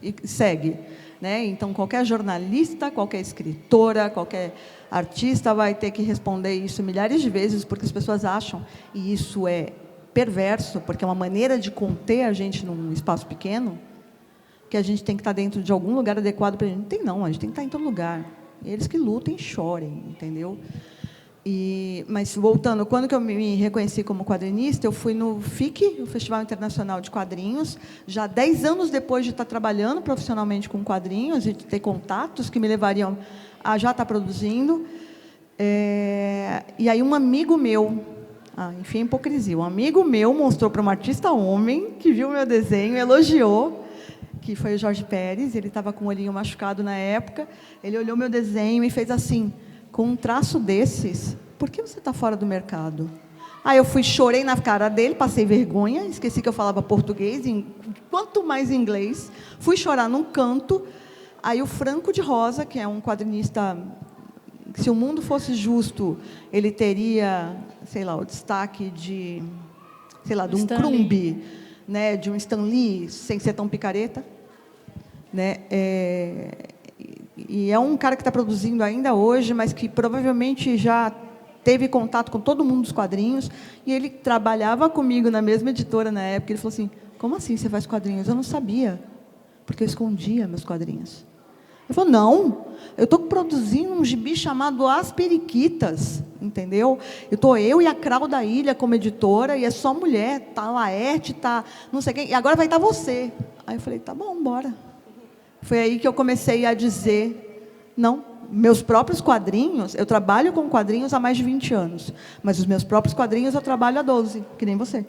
e segue. Né? Então, qualquer jornalista, qualquer escritora, qualquer artista vai ter que responder isso milhares de vezes, porque as pessoas acham, e isso é perverso, porque é uma maneira de conter a gente num espaço pequeno, que a gente tem que estar dentro de algum lugar adequado para a gente. Não tem, não, a gente tem que estar em todo lugar. Eles que lutem e chorem, entendeu? Mas, voltando, quando que eu me reconheci como quadrinista, eu fui no FIC, o Festival Internacional de Quadrinhos, já 10 anos depois de estar trabalhando profissionalmente com quadrinhos, e de ter contatos que me levariam a já estar produzindo. E aí um amigo meu, enfim, hipocrisia, um amigo meu mostrou para um artista homem, que viu o meu desenho, elogiou, que foi o Jorge Pérez, ele estava com o olhinho machucado na época, ele olhou meu desenho e fez assim: com um traço desses, por que você está fora do mercado? Aí eu chorei na cara dele, passei vergonha, esqueci que eu falava português, quanto mais inglês, fui chorar num canto. Aí o Franco de Rosa, que é um quadrinista, se o mundo fosse justo, ele teria, sei lá, o destaque de, sei lá, de um Crumb, né, de um Stan Lee, sem ser tão picareta, né? E é um cara que está produzindo ainda hoje, mas que provavelmente já teve contato com todo mundo dos quadrinhos, e ele trabalhava comigo na mesma editora na época. Ele falou assim: como assim você faz quadrinhos? Eu não sabia, porque eu escondia meus quadrinhos. Ele falou: não, eu estou produzindo um gibi chamado As Periquitas, entendeu? Eu e a Crau da Ilha como editora, e é só mulher, está a Laerte, está não sei quem, e agora vai estar você. Aí eu falei: tá bom, bora. Foi aí que eu comecei a dizer: não, meus próprios quadrinhos, eu trabalho com quadrinhos há mais de 20 anos, mas os meus próprios quadrinhos eu trabalho há 12, que nem você.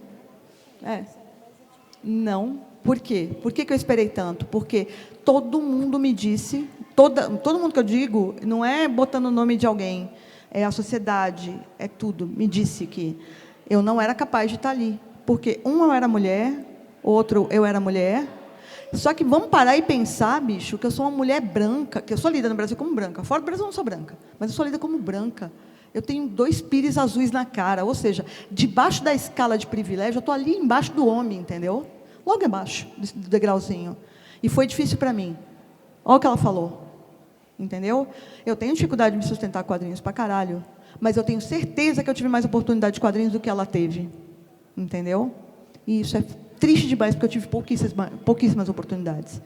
Não. Por quê? Por que eu esperei tanto? Porque todo mundo me disse, todo mundo que eu digo, não é botando o nome de alguém, é a sociedade, é tudo, me disse que eu não era capaz de estar ali. Porque eu era mulher, outro, eu era mulher. Só que vamos parar e pensar, bicho, que eu sou uma mulher branca, que eu sou lida no Brasil como branca. Fora do Brasil eu não sou branca, mas eu sou lida como branca. Eu tenho 2 pires azuis na cara, ou seja, debaixo da escala de privilégio, eu estou ali embaixo do homem, entendeu? Logo abaixo do degrauzinho. E foi difícil para mim. Olha o que ela falou, entendeu? Eu tenho dificuldade de me sustentar quadrinhos para caralho, mas eu tenho certeza que eu tive mais oportunidade de quadrinhos do que ela teve, entendeu? E isso é triste demais, porque eu tive pouquíssimas oportunidades,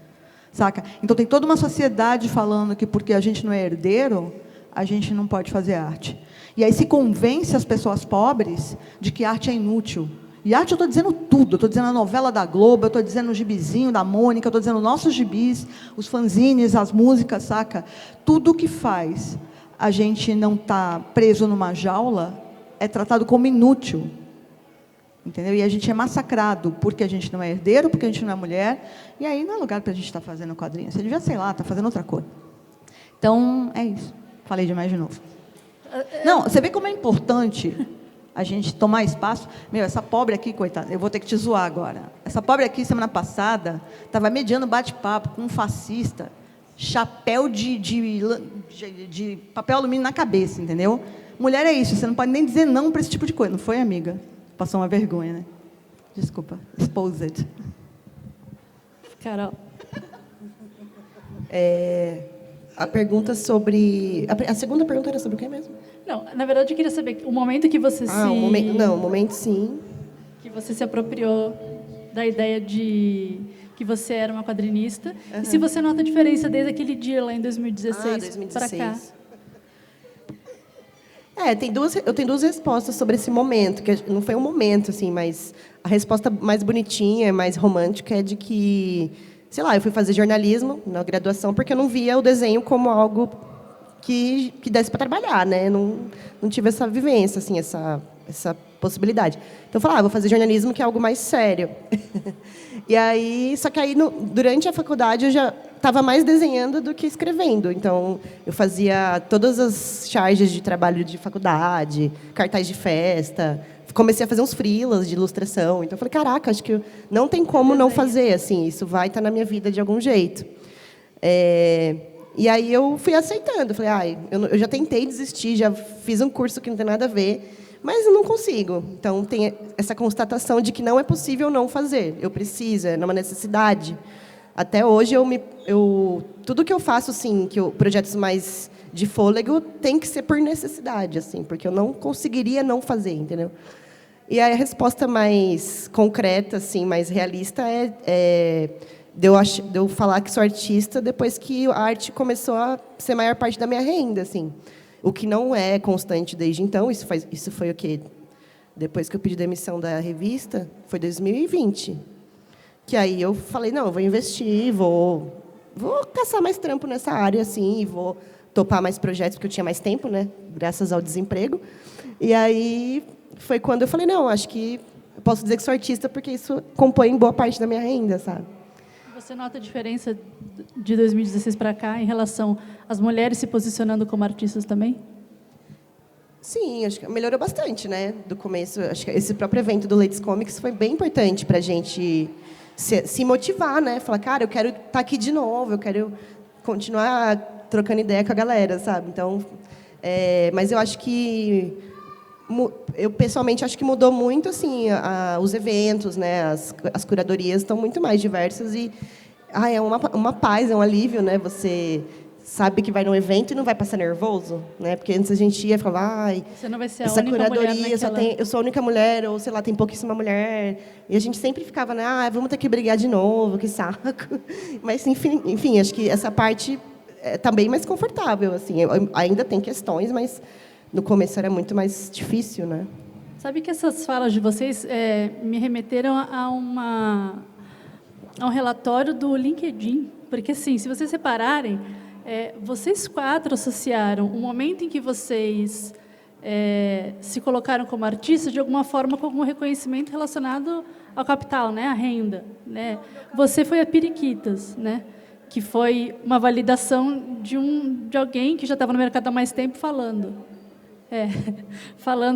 saca? Então, tem toda uma sociedade falando que porque a gente não é herdeiro, a gente não pode fazer arte. E aí se convence as pessoas pobres de que arte é inútil. E arte eu estou dizendo tudo, eu estou dizendo a novela da Globo, eu estou dizendo o gibizinho da Mônica, eu estou dizendo nossos gibis, os fanzines, as músicas, saca? Tudo que faz a gente não estar preso numa jaula é tratado como inútil. Entendeu? E a gente é massacrado porque a gente não é herdeiro, porque a gente não é mulher, e aí não é lugar para a gente estar fazendo quadrinhos. Você devia, sei lá, estar fazendo outra coisa. Então, é isso. Falei demais de novo. Não, você vê como é importante a gente tomar espaço. Meu, essa pobre aqui, coitada, eu vou ter que te zoar agora. Essa pobre aqui, semana passada, estava mediando bate-papo com um fascista, chapéu de papel alumínio na cabeça, entendeu? Mulher é isso, você não pode nem dizer não para esse tipo de coisa. Não foi, amiga? Passou uma vergonha, né? Desculpa. Exposed. Carol. A pergunta sobre... A segunda pergunta era sobre o quê mesmo? Não, na verdade, eu queria saber o momento que você o momento sim. Que você se apropriou da ideia de que você era uma quadrinista. E se você nota a diferença desde aquele dia lá em 2016 para cá. Eu tenho 2 respostas sobre esse momento, que não foi um momento, assim, mas a resposta mais bonitinha, mais romântica é de que, sei lá, eu fui fazer jornalismo na graduação porque eu não via o desenho como algo que desse para trabalhar, né? Não tive essa vivência, assim, essa possibilidade. Então, eu falei, vou fazer jornalismo, que é algo mais sério. E aí, só que aí, durante a faculdade, eu já estava mais desenhando do que escrevendo. Então, eu fazia todas as charges de trabalho de faculdade, cartaz de festa. Comecei a fazer uns freelas de ilustração. Então, eu falei, caraca, acho que não tem como não fazer, assim, isso vai estar na minha vida de algum jeito. E aí eu fui aceitando. Falei, ai, eu já tentei desistir, já fiz um curso que não tem nada a ver, mas eu não consigo. Então, tem essa constatação de que não é possível não fazer. Eu preciso, é uma necessidade. Até hoje, tudo que eu faço, assim, projetos mais de fôlego, tem que ser por necessidade, assim, porque eu não conseguiria não fazer, entendeu? E aí a resposta mais concreta, assim, mais realista, de eu falar que sou artista depois que a arte começou a ser a maior parte da minha renda, assim. O que não é constante desde então. Isso foi o quê? Depois que eu pedi demissão da revista, foi 2020. Que aí eu falei, não, eu vou investir, vou caçar mais trampo nessa área, assim, e vou topar mais projetos, porque eu tinha mais tempo, né? Graças ao desemprego. E aí foi quando eu falei, não, acho que eu posso dizer que sou artista, porque isso compõe boa parte da minha renda, sabe? Você nota a diferença de 2016 para cá em relação às mulheres se posicionando como artistas também? Sim, acho que melhorou bastante, né? Do começo, acho que esse próprio evento do Ladies Comics foi bem importante para a gente se motivar, né? Falar, cara, eu quero estar aqui de novo, eu quero continuar trocando ideia com a galera, sabe? Então, mas eu acho que eu pessoalmente acho que mudou muito, assim, os eventos, né? As curadorias estão muito mais diversas e é uma paz, é um alívio, né? Você sabe que vai num evento e não vai passar nervoso, né? Porque antes a gente ia falar, você não vai ser a essa única curadoria mulher naquela... eu sou a única mulher, ou sei lá, tem pouquíssima mulher. E a gente sempre ficava, né? Vamos ter que brigar de novo, que saco. Mas, enfim, acho que essa parte está bem mais confortável, assim. Ainda tem questões, mas no começo era muito mais difícil, né? Sabe que essas falas de vocês me remeteram a um relatório do LinkedIn, porque, assim, se vocês repararem, vocês 4 associaram o momento em que vocês se colocaram como artistas, de alguma forma, com algum reconhecimento relacionado ao capital, né, à renda, né? Você foi a Periquitas, né, que foi uma validação de alguém que já estava no mercado há mais tempo falando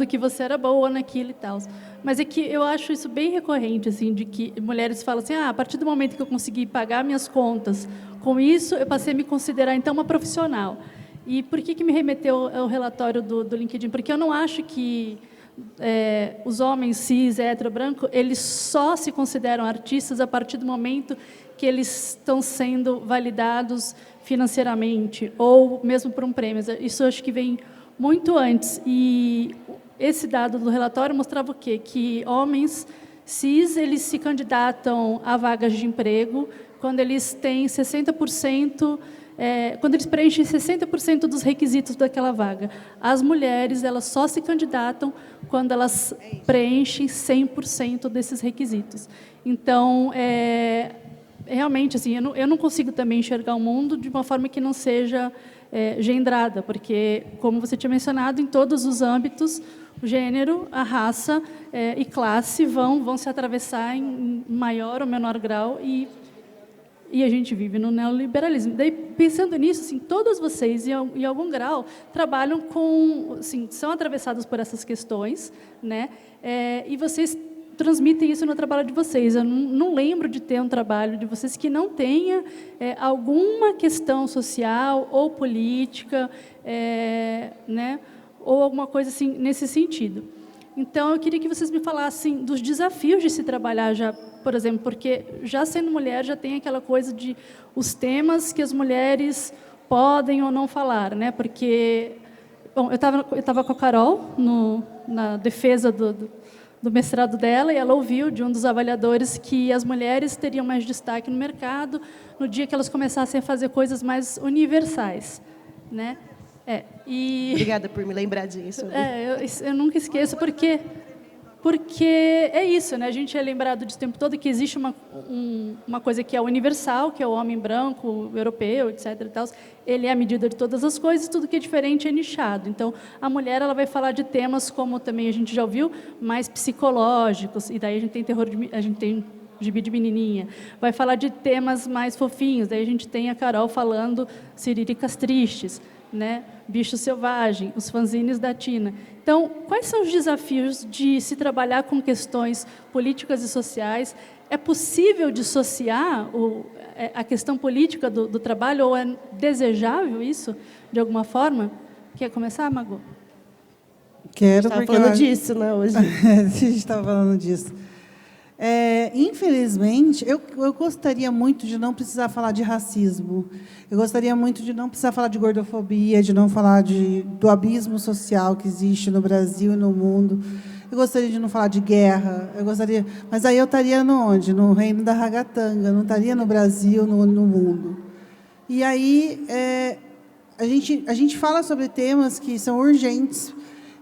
que você era boa naquilo e tal. Mas é que eu acho isso bem recorrente, assim, de que mulheres falam assim, a partir do momento que eu consegui pagar minhas contas, com isso eu passei a me considerar, então, uma profissional. E por que me remeteu ao relatório do LinkedIn? Porque eu não acho que os homens cis, hétero, branco, eles só se consideram artistas a partir do momento que eles estão sendo validados financeiramente, ou mesmo por um prêmio. Isso eu acho que vem muito antes. E esse dado do relatório mostrava o quê? Que homens cis, eles se candidatam a vagas de emprego quando eles têm 60%, quando eles preenchem 60% dos requisitos daquela vaga. As mulheres, elas só se candidatam quando elas preenchem 100% desses requisitos. Então, realmente, assim, eu não consigo também enxergar o mundo de uma forma que não seja gendrada, porque, como você tinha mencionado, em todos os âmbitos, o gênero, a raça e classe vão se atravessar em maior ou menor grau e a gente vive no neoliberalismo. Daí, pensando nisso, assim, todas vocês, em algum grau, trabalham com, assim, são atravessadas por essas questões, né? E vocês transmitem isso no trabalho de vocês. Eu não lembro de ter um trabalho de vocês que não tenha alguma questão social ou política, né, ou alguma coisa assim nesse sentido. Então, eu queria que vocês me falassem dos desafios de se trabalhar já, por exemplo, porque já sendo mulher já tem aquela coisa de os temas que as mulheres podem ou não falar, né? Porque, bom, eu estava com a Carol na defesa do mestrado dela, e ela ouviu de um dos avaliadores que as mulheres teriam mais destaque no mercado no dia que elas começassem a fazer coisas mais universais, né? Obrigada por me lembrar disso. Eu nunca esqueço, porque é isso, né? A gente é lembrado disso o tempo todo, que existe uma coisa que é universal, que é o homem branco, europeu, etc. E tal. Ele é a medida de todas as coisas, tudo que é diferente é nichado. Então, a mulher ela vai falar de temas, como também a gente já ouviu, mais psicológicos, e daí a gente tem a gente tem gibi de menininha. Vai falar de temas mais fofinhos, daí a gente tem a Carol falando Siriricas Tristes, né? Bicho Selvagem, os fanzines da Tina. Então, quais são os desafios de se trabalhar com questões políticas e sociais? É possível dissociar a questão política do trabalho, ou é desejável isso, de alguma forma? Quer começar, Mago? Quero, Estava porque falando disso, né, hoje. a gente estava falando disso. Infelizmente, eu gostaria muito de não precisar falar de racismo. Eu gostaria muito de não precisar falar de gordofobia, de não falar do abismo social que existe no Brasil e no mundo. Eu gostaria de não falar de guerra. Mas aí eu estaria onde? No reino da ragatanga, não estaria no Brasil, no mundo. E aí a gente fala sobre temas que são urgentes.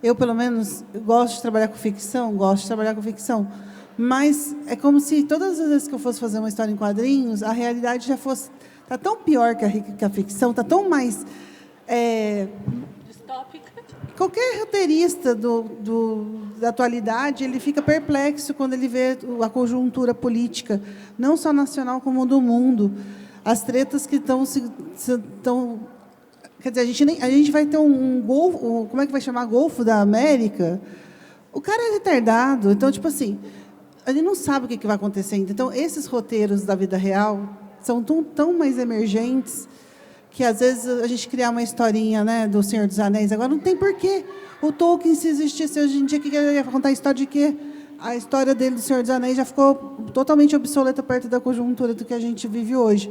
Eu, pelo menos, gosto de trabalhar com ficção, mas é como se todas as vezes que eu fosse fazer uma história em quadrinhos, a realidade já fosse... Está tão pior que a ficção, está tão mais... Distópica. Qualquer roteirista da atualidade, ele fica perplexo quando ele vê a conjuntura política, não só nacional, como do mundo. As tretas que estão... Quer dizer, a gente vai ter um golfo... Como é que vai chamar? Golfo da América? O cara é retardado. Então, tipo assim... Ele não sabe o que vai acontecer. Então, esses roteiros da vida real são tão mais emergentes que, às vezes, a gente criar uma historinha, né, do Senhor dos Anéis. Agora, não tem porquê. O Tolkien, se existisse hoje em dia, que ele ia contar a história de quê? A história dele, do Senhor dos Anéis, já ficou totalmente obsoleta perto da conjuntura do que a gente vive hoje.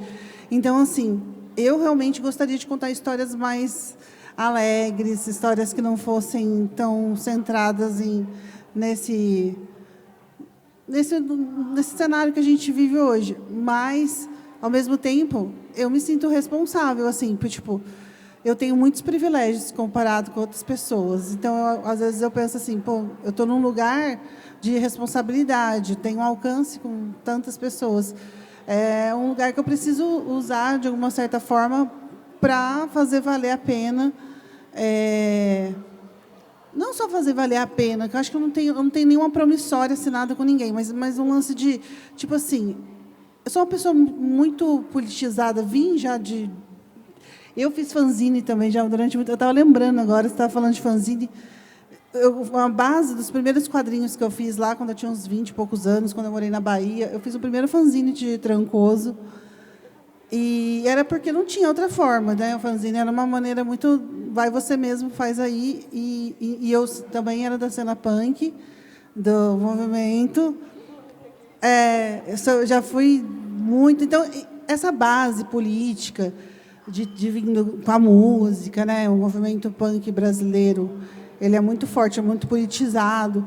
Então, assim, eu realmente gostaria de contar histórias mais alegres, histórias que não fossem tão centradas nesse cenário que a gente vive hoje, mas, ao mesmo tempo, eu me sinto responsável, assim, porque, tipo, eu tenho muitos privilégios comparado com outras pessoas. Então, às vezes, eu penso assim, pô, eu estou num lugar de responsabilidade, tenho um alcance com tantas pessoas. É um lugar que eu preciso usar, de alguma certa forma, para fazer valer a pena. Não só fazer valer a pena, que eu acho que eu não tenho nenhuma promissória assinada com ninguém, mas um lance de, tipo assim, eu sou uma pessoa muito politizada, vim já de... Eu fiz fanzine também, já durante muito... Eu estava lembrando agora, você estava falando de fanzine. A base dos primeiros quadrinhos que eu fiz lá, quando eu tinha uns 20 e poucos anos, quando eu morei na Bahia, eu fiz o primeiro fanzine de Trancoso, e era porque não tinha outra forma, né? O fanzine era uma maneira muito... Vai você mesmo, faz aí. E eu também era da cena punk, do movimento. Eu já fui muito... Então, essa base política de vindo com a música, né? O movimento punk brasileiro, ele é muito forte, é muito politizado.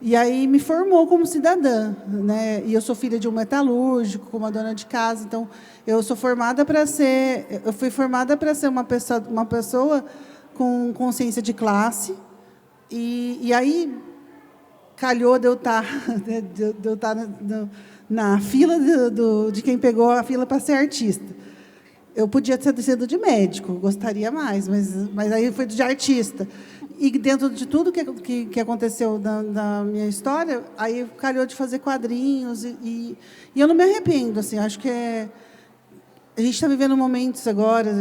E aí me formou como cidadã, né? E eu sou filha de um metalúrgico, como uma dona de casa, então eu fui formada para ser uma pessoa com consciência de classe. E aí calhou de eu estar na fila de quem pegou a fila para ser artista. Eu podia ter sido de médico, gostaria mais, mas aí foi de artista. E dentro de tudo que aconteceu da minha história, aí calhou de fazer quadrinhos, e eu não me arrependo. Assim, acho que a gente está vivendo momentos agora,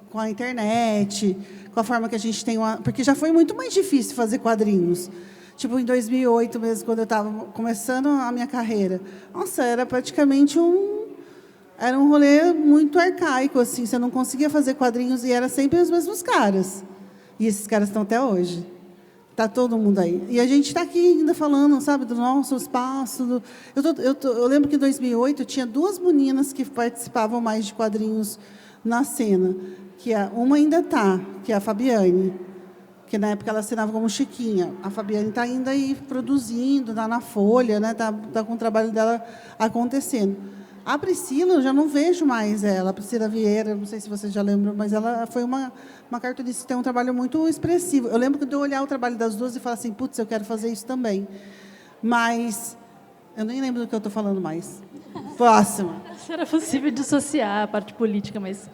com a internet, com a forma que a gente tem... Porque já foi muito mais difícil fazer quadrinhos. Tipo, em 2008 mesmo, quando eu estava começando a minha carreira. Nossa, era praticamente era um rolê muito arcaico, assim, você não conseguia fazer quadrinhos e era sempre os mesmos caras. E esses caras estão até hoje. Está todo mundo aí. E a gente está aqui ainda falando, sabe, do nosso espaço. Eu lembro que em 2008 tinha 2 meninas que participavam mais de quadrinhos na cena. Uma ainda está, que é a Fabiane, que na época ela assinava como Chiquinha. A Fabiane está ainda aí produzindo, está na Folha, né, tá com o trabalho dela acontecendo. A Priscila, eu já não vejo mais ela. A Priscila Vieira, não sei se vocês já lembram, mas ela foi uma cartunista que tem um trabalho muito expressivo. Eu lembro de eu olhar o trabalho das duas e falar assim, putz, eu quero fazer isso também. Mas eu nem lembro do que eu estou falando mais. Próxima. Se era possível dissociar a parte política, mas...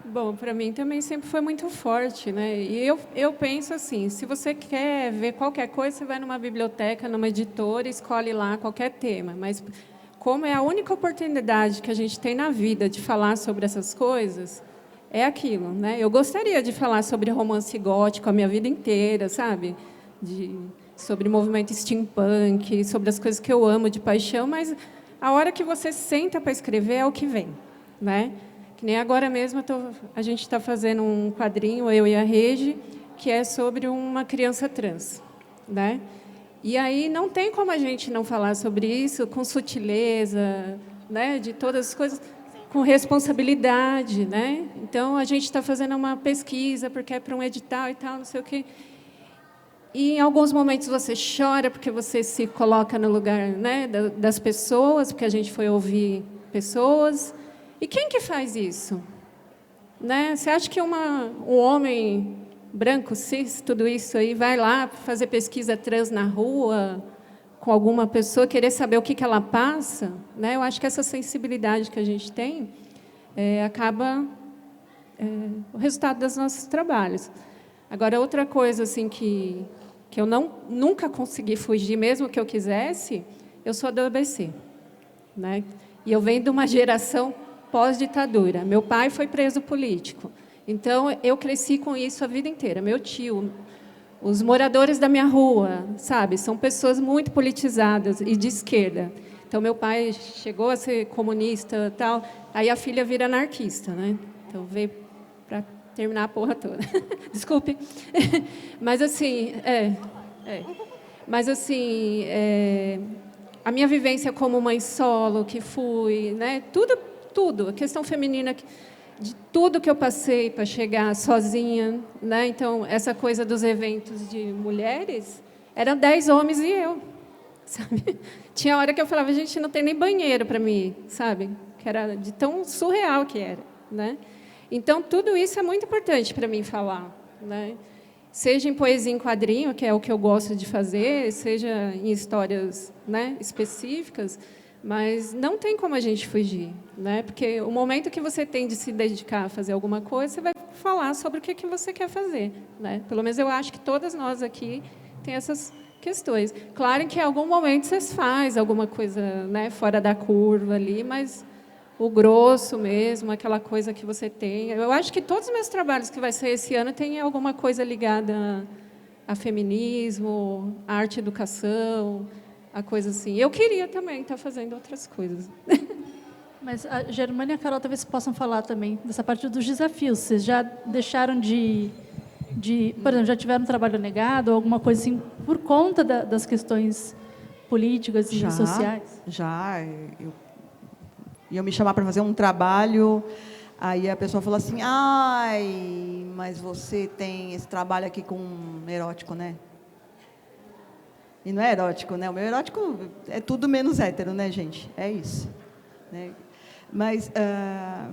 Bom, para mim também sempre foi muito forte, né? E eu penso assim, se você quer ver qualquer coisa, você vai numa biblioteca, numa editora, escolhe lá qualquer tema, mas como é a única oportunidade que a gente tem na vida de falar sobre essas coisas, é aquilo, né? Eu gostaria de falar sobre romance gótico a minha vida inteira, sabe? Sobre movimento steampunk, sobre as coisas que eu amo de paixão, mas a hora que você senta para escrever é o que vem, né? Que nem agora mesmo a gente está fazendo um quadrinho, eu e a Regi, que é sobre uma criança trans, né? E aí não tem como a gente não falar sobre isso com sutileza, né? De todas as coisas, com responsabilidade, né? Então a gente está fazendo uma pesquisa porque é para um edital e tal, não sei o quê. E em alguns momentos você chora porque você se coloca no lugar, né, das pessoas, porque a gente foi ouvir pessoas. E quem que faz isso? Né? Você acha que um homem branco, cis, tudo isso aí, vai lá fazer pesquisa trans na rua com alguma pessoa, querer saber o que ela passa? Né? Eu acho que essa sensibilidade que a gente tem acaba o resultado dos nossos trabalhos. Agora, outra coisa assim que eu nunca consegui fugir, mesmo que eu quisesse, eu sou do ABC. Né? E eu venho de uma geração pós-ditadura. Meu pai foi preso político. Então, eu cresci com isso a vida inteira. Meu tio, os moradores da minha rua, sabe, são pessoas muito politizadas e de esquerda. Então, meu pai chegou a ser comunista, tal, aí a filha vira anarquista, né? Então, veio para terminar a porra toda. Desculpe. Mas, assim, Mas, assim, a minha vivência como mãe solo, que fui, né? Tudo, a questão feminina, de tudo que eu passei para chegar sozinha, né? Então, essa coisa dos eventos de mulheres, eram 10 homens e eu, sabe? Tinha hora que eu falava, gente, não tem nem banheiro para mim, sabe? Que era de tão surreal que era, né? Então, tudo isso é muito importante para mim falar, né? Seja em poesia em quadrinho, que é o que eu gosto de fazer, seja em histórias, né, específicas, mas não tem como a gente fugir, né? Porque o momento que você tem de se dedicar a fazer alguma coisa, você vai falar sobre o que você quer fazer, né? Pelo menos eu acho que todas nós aqui tem essas questões. Claro que em algum momento você faz alguma coisa, né, fora da curva ali, mas o grosso mesmo, aquela coisa que você tem. Eu acho que todos os meus trabalhos que vai sair esse ano têm alguma coisa ligada a feminismo, a arte e educação, a coisa assim. Eu queria também estar fazendo outras coisas. Mas a Germana e a Carol talvez possam falar também dessa parte dos desafios. Vocês já deixaram de por exemplo, já tiveram um trabalho negado ou alguma coisa assim por conta das questões políticas e sociais? Já. Iam me chamar para fazer um trabalho, aí a pessoa falou assim, ai, mas você tem esse trabalho aqui com erótico, né? E não é erótico, né? O meu erótico é tudo menos hétero, né, gente? É isso. Né? Mas,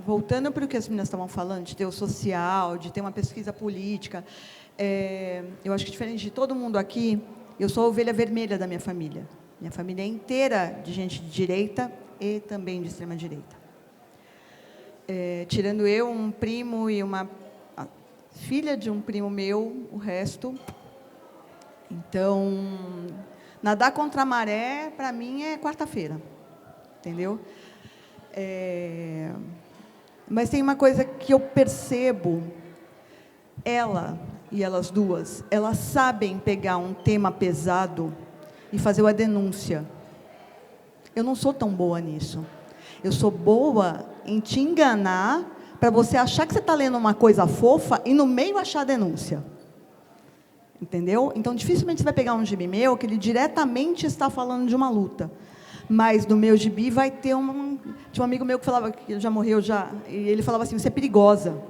voltando para o que as meninas estavam falando, de ter o social, de ter uma pesquisa política, eu acho que, diferente de todo mundo aqui, eu sou a ovelha vermelha da minha família. Minha família é inteira de gente de direita e também de extrema-direita. Tirando eu, um primo e uma filha de um primo meu, o resto. Então, nadar contra a maré, para mim, é quarta-feira. Entendeu? Mas tem uma coisa que eu percebo, ela e elas duas, elas sabem pegar um tema pesado e fazer a denúncia. Eu não sou tão boa nisso. Eu sou boa em te enganar para você achar que você está lendo uma coisa fofa e no meio achar a denúncia. Entendeu? Então, dificilmente você vai pegar um gibi meu que ele diretamente está falando de uma luta. Mas no meu gibi vai ter tinha um amigo meu que falava, que já morreu já, e ele falava assim, você é perigosa.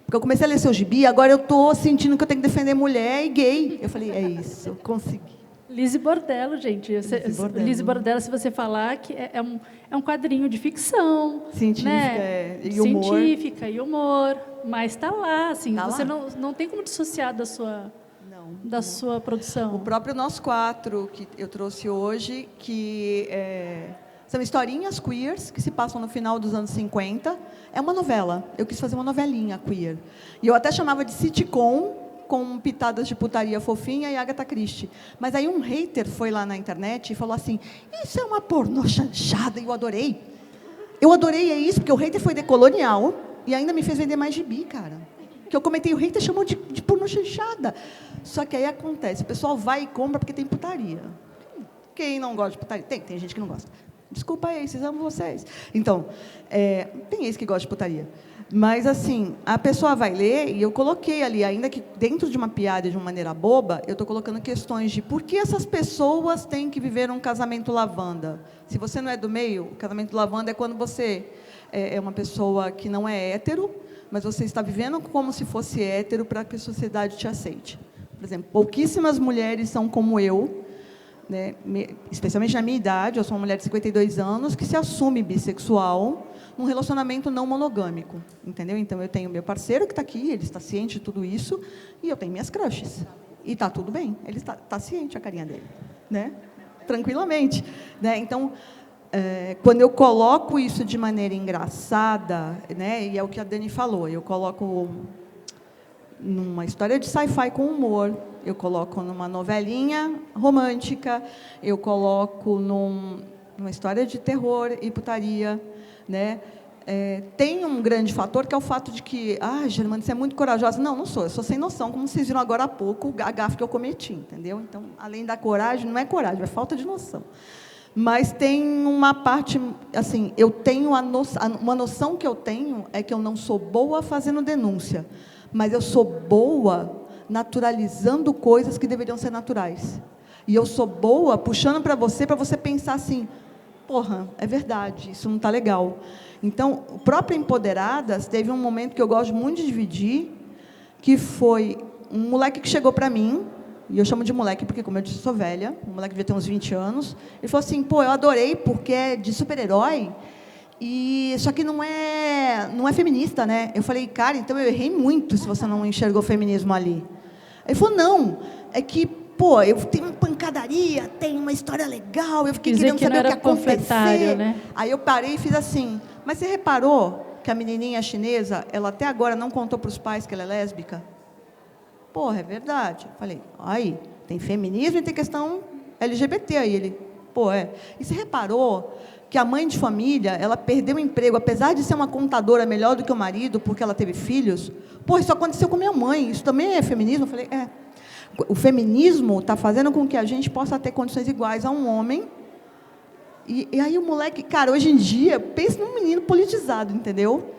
Porque eu comecei a ler seu gibi e agora eu estou sentindo que eu tenho que defender mulher e gay. Eu falei, é isso, eu consegui. Lise Bordello, gente. Lise Bordello, se você falar que é um quadrinho de ficção. Científica, né? E humor. Científica e humor. Mas está lá, assim, Tá você lá. não tem como dissociar da sua produção. O próprio Nós Quatro, que eu trouxe hoje, que são historinhas queers que se passam no final dos anos 50. É uma novela. Eu quis fazer uma novelinha queer. E eu até chamava de sitcom, com pitadas de putaria fofinha e Agatha Christie. Mas aí um hater foi lá na internet e falou assim, isso é uma pornô chanchada, e eu adorei. Eu adorei isso, porque o hater foi decolonial e ainda me fez vender mais gibi, cara. Que eu comentei, o hater chamou de pornô chanchada. Só que aí acontece, o pessoal vai e compra porque tem putaria. Quem não gosta de putaria? Tem gente que não gosta. Desculpa, Aces, amo vocês. Então, tem ex que gosta de putaria. Mas, assim, a pessoa vai ler, e eu coloquei ali, ainda que dentro de uma piada de uma maneira boba, eu estou colocando questões de por que essas pessoas têm que viver um casamento lavanda. Se você não é do meio, o casamento lavanda é quando você é uma pessoa que não é hétero, mas você está vivendo como se fosse hétero para que a sociedade te aceite. Por exemplo, pouquíssimas mulheres são como eu, né, especialmente na minha idade, eu sou uma mulher de 52 anos, que se assume bissexual num relacionamento não monogâmico, entendeu? Então, eu tenho meu parceiro que está aqui, ele está ciente de tudo isso, e eu tenho minhas crushes. E está tudo bem, ele está ciente, a carinha dele, né? Tranquilamente. Né? Então, quando eu coloco isso de maneira engraçada, né, e é o que a Dani falou, eu coloco numa história de sci-fi com humor, eu coloco numa novelinha romântica, eu coloco numa história de terror e putaria, né? Tem um grande fator, que é o fato de que, Germana, você é muito corajosa. Não, não sou, eu sou sem noção, como vocês viram agora há pouco, a gafe que eu cometi, entendeu? Então, além da coragem, não é coragem, é falta de noção. Mas tem uma parte, assim, eu tenho uma noção que eu tenho é que eu não sou boa fazendo denúncia, mas eu sou boa naturalizando coisas que deveriam ser naturais. E eu sou boa puxando para você pensar assim, porra, é verdade, isso não está legal. Então, o próprio Empoderadas teve um momento que eu gosto muito de dividir, que foi um moleque que chegou para mim, e eu chamo de moleque porque, como eu disse, sou velha, um moleque devia ter uns 20 anos, ele falou assim, eu adorei porque é de super-herói, só que não é feminista, né? Eu falei, cara, então eu errei muito se você não enxergou o feminismo ali. Ele falou, não, é que, eu tenho uma pancadaria, tem uma história legal, eu fiquei querendo saber o que ia acontecer. Né? Aí eu parei e fiz assim, mas você reparou que a menininha chinesa, ela até agora não contou para os pais que ela é lésbica? É verdade. Eu falei, aí, tem feminismo e tem questão LGBT aí. Ele, E você reparou que a mãe de família, ela perdeu o emprego, apesar de ser uma contadora melhor do que o marido, porque ela teve filhos? Isso aconteceu com minha mãe, isso também é feminismo? Eu falei, O feminismo está fazendo com que a gente possa ter condições iguais a um homem. E aí o moleque, cara, hoje em dia, pensa num menino politizado, entendeu?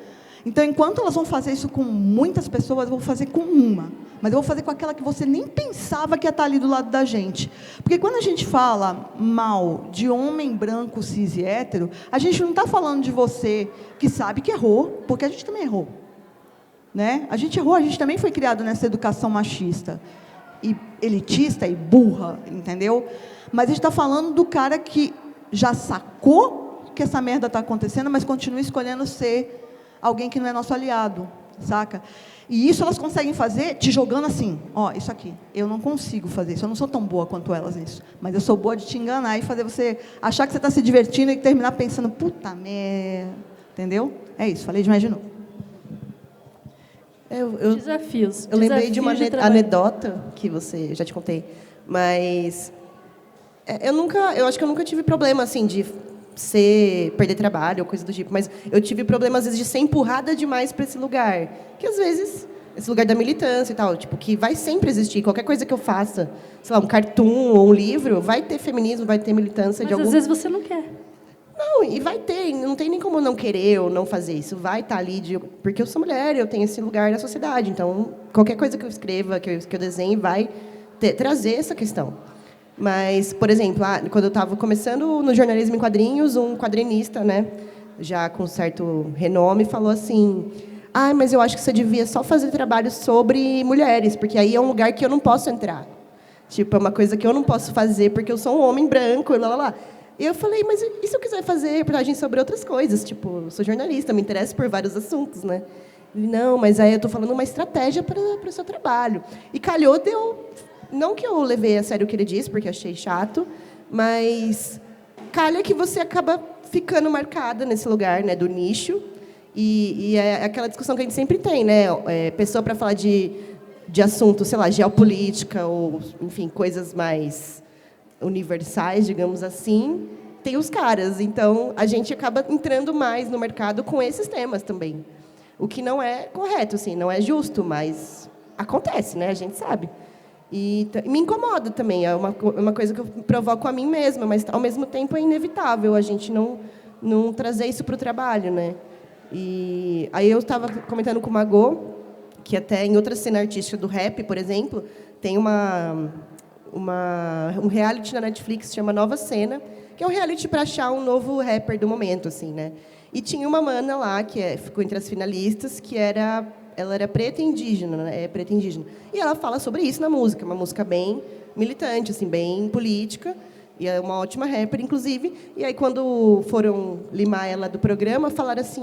Então, enquanto elas vão fazer isso com muitas pessoas, eu vou fazer com uma. Mas eu vou fazer com aquela que você nem pensava que ia estar ali do lado da gente. Porque quando a gente fala mal de homem branco, cis e hétero, a gente não está falando de você que sabe que errou, porque a gente também errou. Né? A gente errou, a gente também foi criado nessa educação machista. E elitista e burra, entendeu? Mas a gente está falando do cara que já sacou que essa merda está acontecendo, mas continua escolhendo ser alguém que não é nosso aliado, saca? E isso elas conseguem fazer te jogando assim, isso aqui, eu não consigo fazer isso, eu não sou tão boa quanto elas nisso, mas eu sou boa de te enganar e fazer você achar que você está se divertindo e terminar pensando, puta merda, entendeu? É isso, falei demais de novo. Desafios. Eu lembrei de uma anedota que você já te contei, mas eu acho que eu nunca tive problema assim de perder trabalho ou coisa do tipo, mas eu tive problema às vezes de ser empurrada demais para esse lugar, que às vezes esse lugar da militância e tal, tipo, que vai sempre existir, qualquer coisa que eu faça, sei lá, um cartoon ou um livro, vai ter feminismo, vai ter militância mas de algum. Mas às vezes você não quer. Não, e vai ter, não tem nem como não querer ou não fazer isso, vai estar ali, porque eu sou mulher, eu tenho esse lugar na sociedade, então qualquer coisa que eu escreva, que eu desenhe, vai trazer essa questão. Mas, por exemplo, quando eu estava começando no jornalismo em quadrinhos, um quadrinista, né, já com certo renome, falou assim, mas eu acho que você devia só fazer trabalho sobre mulheres, porque aí é um lugar que eu não posso entrar. Tipo, é uma coisa que eu não posso fazer, porque eu sou um homem branco, e lá. E eu falei, mas e se eu quiser fazer reportagem sobre outras coisas? Tipo, eu sou jornalista, me interesso por vários assuntos, né? Ele, não, mas aí eu estou falando uma estratégia para o seu trabalho. E calhou, não que eu levei a sério o que ele disse, porque achei chato, mas calha que você acaba ficando marcada nesse lugar, né, do nicho, e é aquela discussão que a gente sempre tem, né? Pessoa para falar de assuntos, sei lá, geopolítica, ou, enfim, coisas mais universais, digamos assim, tem os caras. Então, a gente acaba entrando mais no mercado com esses temas também. O que não é correto, assim, não é justo, mas acontece, né? A gente sabe. E me incomoda também, é uma coisa que eu provoco a mim mesma, mas, ao mesmo tempo, é inevitável a gente não trazer isso para o trabalho, né? E aí eu estava comentando com o Magô, que até em outra cena artística do rap, por exemplo, tem um reality na Netflix que chama Nova Cena, que é um reality para achar um novo rapper do momento, assim, né? E tinha uma mana lá, que ficou entre as finalistas, que ela era preta e indígena, né? Preta e indígena. E ela fala sobre isso na música, uma música bem militante, assim, bem política, e é uma ótima rapper, inclusive. E aí, quando foram limar ela do programa, falaram assim,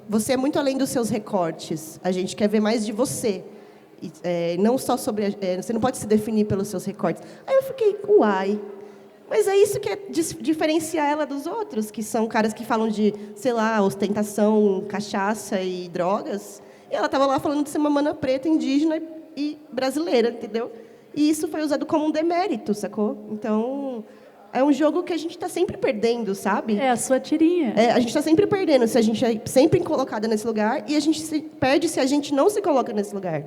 você é muito além dos seus recortes, a gente quer ver mais de você. Não só sobre... você não pode se definir pelos seus recortes. Aí eu fiquei, uai... Mas é isso que diferencia ela dos outros, que são caras que falam de, sei lá, ostentação, cachaça e drogas. E ela estava lá falando de ser uma mana preta, indígena e brasileira, entendeu? E isso foi usado como um demérito, sacou? Então, é um jogo que a gente está sempre perdendo, sabe? É a sua tirinha. A gente está sempre perdendo se a gente é sempre colocada nesse lugar, e a gente se perde se a gente não se coloca nesse lugar.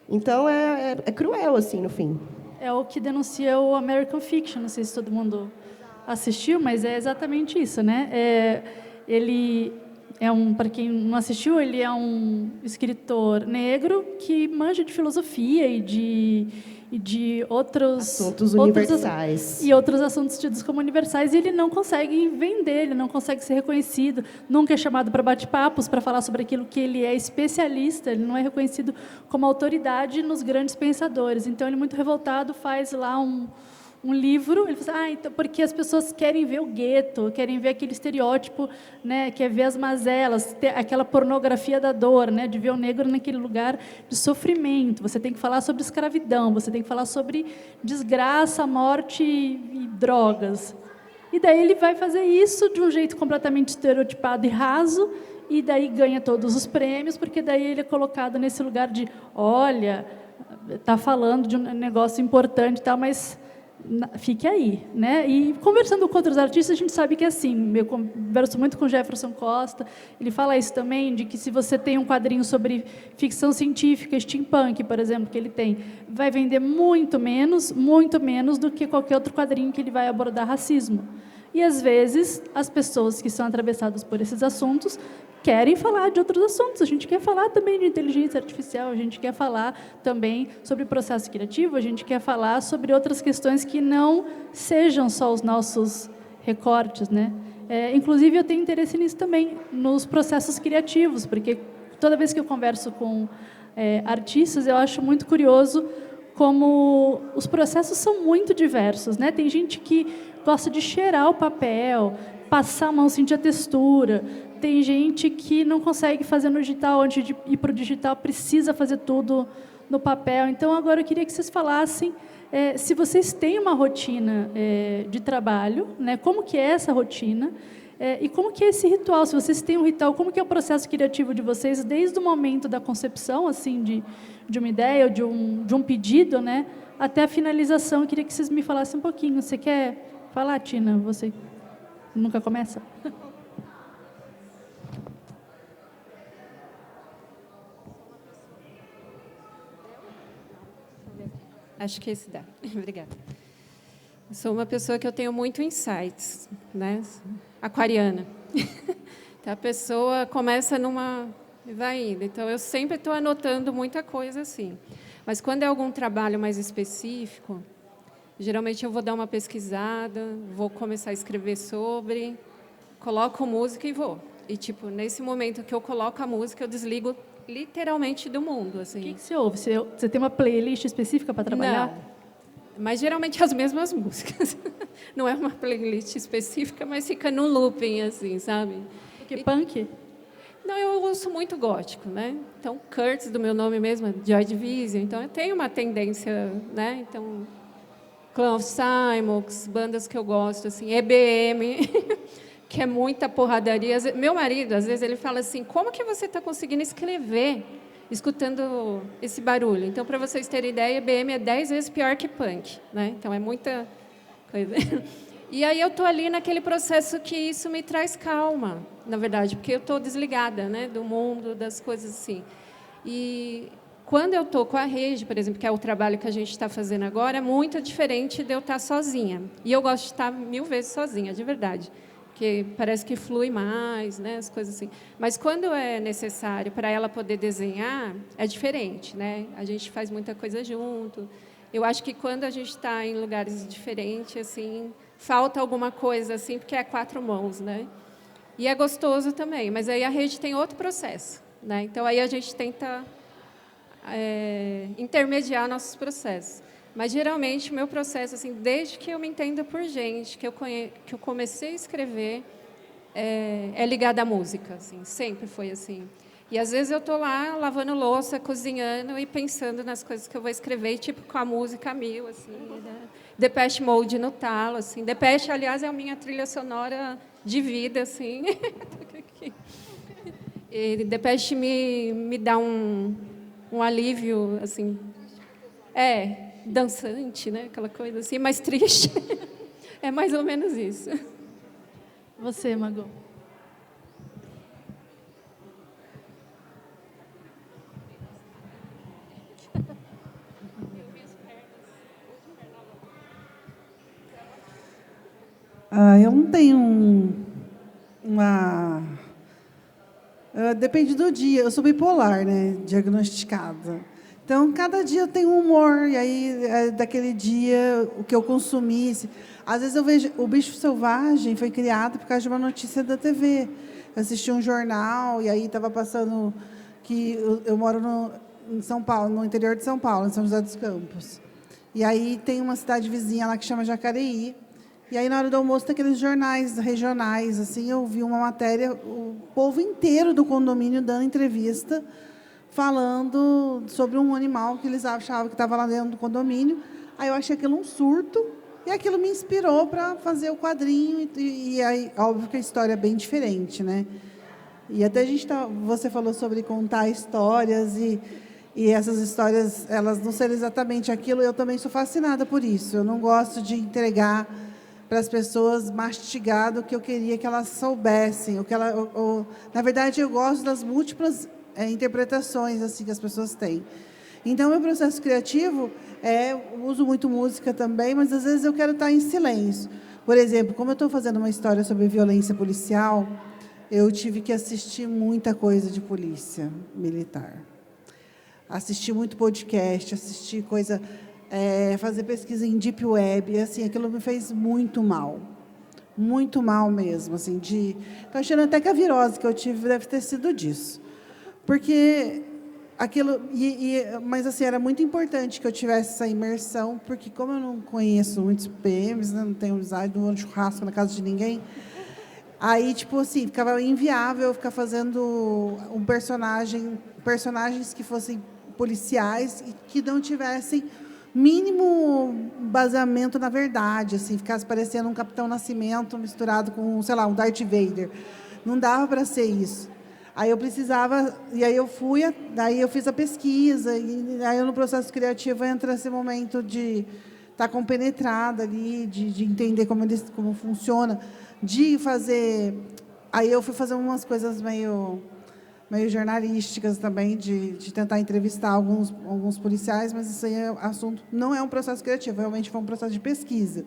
Então, é cruel, assim, no fim. É o que denuncia o American Fiction, não sei se todo mundo assistiu, mas é exatamente isso, né? Ele para quem não assistiu, ele é um escritor negro que manja de filosofia e de outros assuntos universais. E outros assuntos tidos como universais, e ele não consegue vender, ele não consegue ser reconhecido, nunca é chamado para bate-papos para falar sobre aquilo que ele é especialista, ele não é reconhecido como autoridade nos grandes pensadores. Então, ele, muito revoltado, faz lá um livro, ele fala então, porque as pessoas querem ver o gueto, querem ver aquele estereótipo, né, quer ver as mazelas, aquela pornografia da dor, né, de ver o negro naquele lugar de sofrimento. Você tem que falar sobre escravidão, você tem que falar sobre desgraça, morte e drogas. E daí ele vai fazer isso de um jeito completamente estereotipado e raso, e daí ganha todos os prêmios, porque daí ele é colocado nesse lugar de, olha, está falando de um negócio importante e tal, mas fique aí, né? E conversando com outros artistas, a gente sabe que é assim. Eu converso muito com o Jefferson Costa, ele fala isso também, de que se você tem um quadrinho sobre ficção científica, steampunk, por exemplo, que ele tem, vai vender muito menos do que qualquer outro quadrinho que ele vai abordar racismo. E, às vezes, as pessoas que são atravessadas por esses assuntos querem falar de outros assuntos. A gente quer falar também de inteligência artificial, a gente quer falar também sobre processo criativo, a gente quer falar sobre outras questões que não sejam só os nossos recortes, né? Inclusive, eu tenho interesse nisso também, nos processos criativos, porque toda vez que eu converso com artistas, eu acho muito curioso como os processos são muito diversos, né? Tem gente que gosta de cheirar o papel, passar a mão, sentir a textura. Tem gente que não consegue fazer no digital, antes de ir para o digital, precisa fazer tudo no papel. Então, agora eu queria que vocês falassem se vocês têm uma rotina de trabalho, né? Como que é essa rotina, e como que é esse ritual, se vocês têm um ritual, como que é o processo criativo de vocês, desde o momento da concepção, assim, de uma ideia, ou de um pedido, né? Até a finalização. Eu queria que vocês me falassem um pouquinho. Você quer falar, Tina? Você nunca começa? Acho que esse dá. Obrigada. Eu sou uma pessoa que eu tenho muito insights, né? Aquariana. Então, a pessoa começa numa e vai indo. Então, eu sempre estou anotando muita coisa assim. Mas, quando é algum trabalho mais específico, geralmente eu vou dar uma pesquisada, vou começar a escrever sobre, coloco música e vou. E, tipo, nesse momento que eu coloco a música, eu desligo literalmente do mundo, assim. O que você ouve? Você tem uma playlist específica para trabalhar? Não, mas geralmente as mesmas músicas. Não é uma playlist específica, mas fica no looping, assim, sabe? Porque punk? Não, eu ouço muito gótico, né? Então, Kurtz, do meu nome mesmo, Joy Division. Então, eu tenho uma tendência, né? Então, Clan of Simons, bandas que eu gosto, assim, EBM, que é muita porradaria. Meu marido, às vezes, ele fala assim, como que você está conseguindo escrever escutando esse barulho? Então, para vocês terem ideia, EBM é 10 vezes pior que punk, né? Então, é muita coisa. E aí eu estou ali naquele processo que isso me traz calma, na verdade, porque eu estou desligada, né, do mundo, das coisas assim. E quando eu estou com a rede, por exemplo, que é o trabalho que a gente está fazendo agora, é muito diferente de eu estar sozinha. E eu gosto de estar 1000 vezes sozinha, de verdade. Porque parece que flui mais, né, as coisas assim. Mas quando é necessário para ela poder desenhar, é diferente, né? A gente faz muita coisa junto. Eu acho que quando a gente está em lugares diferentes, assim, falta alguma coisa, assim, porque é 4 mãos, né? E é gostoso também, mas aí a rede tem outro processo, né? Então aí a gente tenta intermediar nossos processos. Mas geralmente o meu processo, assim, desde que eu me entendo por gente, que eu comecei a escrever, é ligado à música, assim, sempre foi assim. E às vezes eu estou lá lavando louça, cozinhando e pensando nas coisas que eu vou escrever, tipo com a música 1000, assim, né? Depeche Mode no talo, assim. Depeche, aliás, é a minha trilha sonora de vida, assim. E Depeche me dá um alívio, assim, dançante, né? Aquela coisa assim, mais triste. É mais ou menos isso. Você, Mago. Eu não tenho uma... depende do dia. Eu sou bipolar, né? Diagnosticada. Então, cada dia eu tenho um humor. E aí, daquele dia, o que eu consumisse... Às vezes eu vejo... O Bicho Selvagem foi criado por causa de uma notícia da TV. Eu assisti um jornal e aí estava passando que eu moro em São Paulo, no interior de São Paulo, em São José dos Campos. E aí tem uma cidade vizinha lá que chama Jacareí. E aí, na hora do almoço, tem aqueles jornais regionais, assim, eu vi uma matéria, o povo inteiro do condomínio dando entrevista, falando sobre um animal que eles achavam que estava lá dentro do condomínio. Aí eu achei aquilo um surto, e aquilo me inspirou para fazer o quadrinho, e aí, óbvio que a história é bem diferente, né? E até você falou sobre contar histórias, e essas histórias, elas não serem exatamente aquilo, eu também sou fascinada por isso. Eu não gosto de entregar para as pessoas mastigado o que eu queria que elas soubessem, na verdade eu gosto das múltiplas interpretações assim que as pessoas têm. Então meu processo criativo eu uso muito música também, mas às vezes eu quero estar em silêncio. Por exemplo, como eu estou fazendo uma história sobre violência policial, eu tive que assistir muita coisa de polícia militar, assistir muito podcast, assistir coisa fazer pesquisa em deep web, assim, aquilo me fez muito mal mesmo, assim, tô achando até que a virose que eu tive deve ter sido disso, porque aquilo, mas assim, era muito importante que eu tivesse essa imersão, porque como eu não conheço muitos PMs, né, não tenho amizade, não vou no churrasco na casa de ninguém, aí, tipo assim, ficava inviável ficar fazendo personagens que fossem policiais e que não tivessem mínimo baseamento na verdade, assim, ficasse parecendo um Capitão Nascimento misturado com, sei lá, um Darth Vader. Não dava para ser isso. Aí eu precisava, e aí daí eu fiz a pesquisa, e aí no processo criativo entra esse momento de estar compenetrada ali, de entender como funciona, de fazer... Aí eu fui fazer umas coisas meio jornalísticas também, de tentar entrevistar alguns policiais, mas isso aí não é um processo criativo, realmente foi um processo de pesquisa.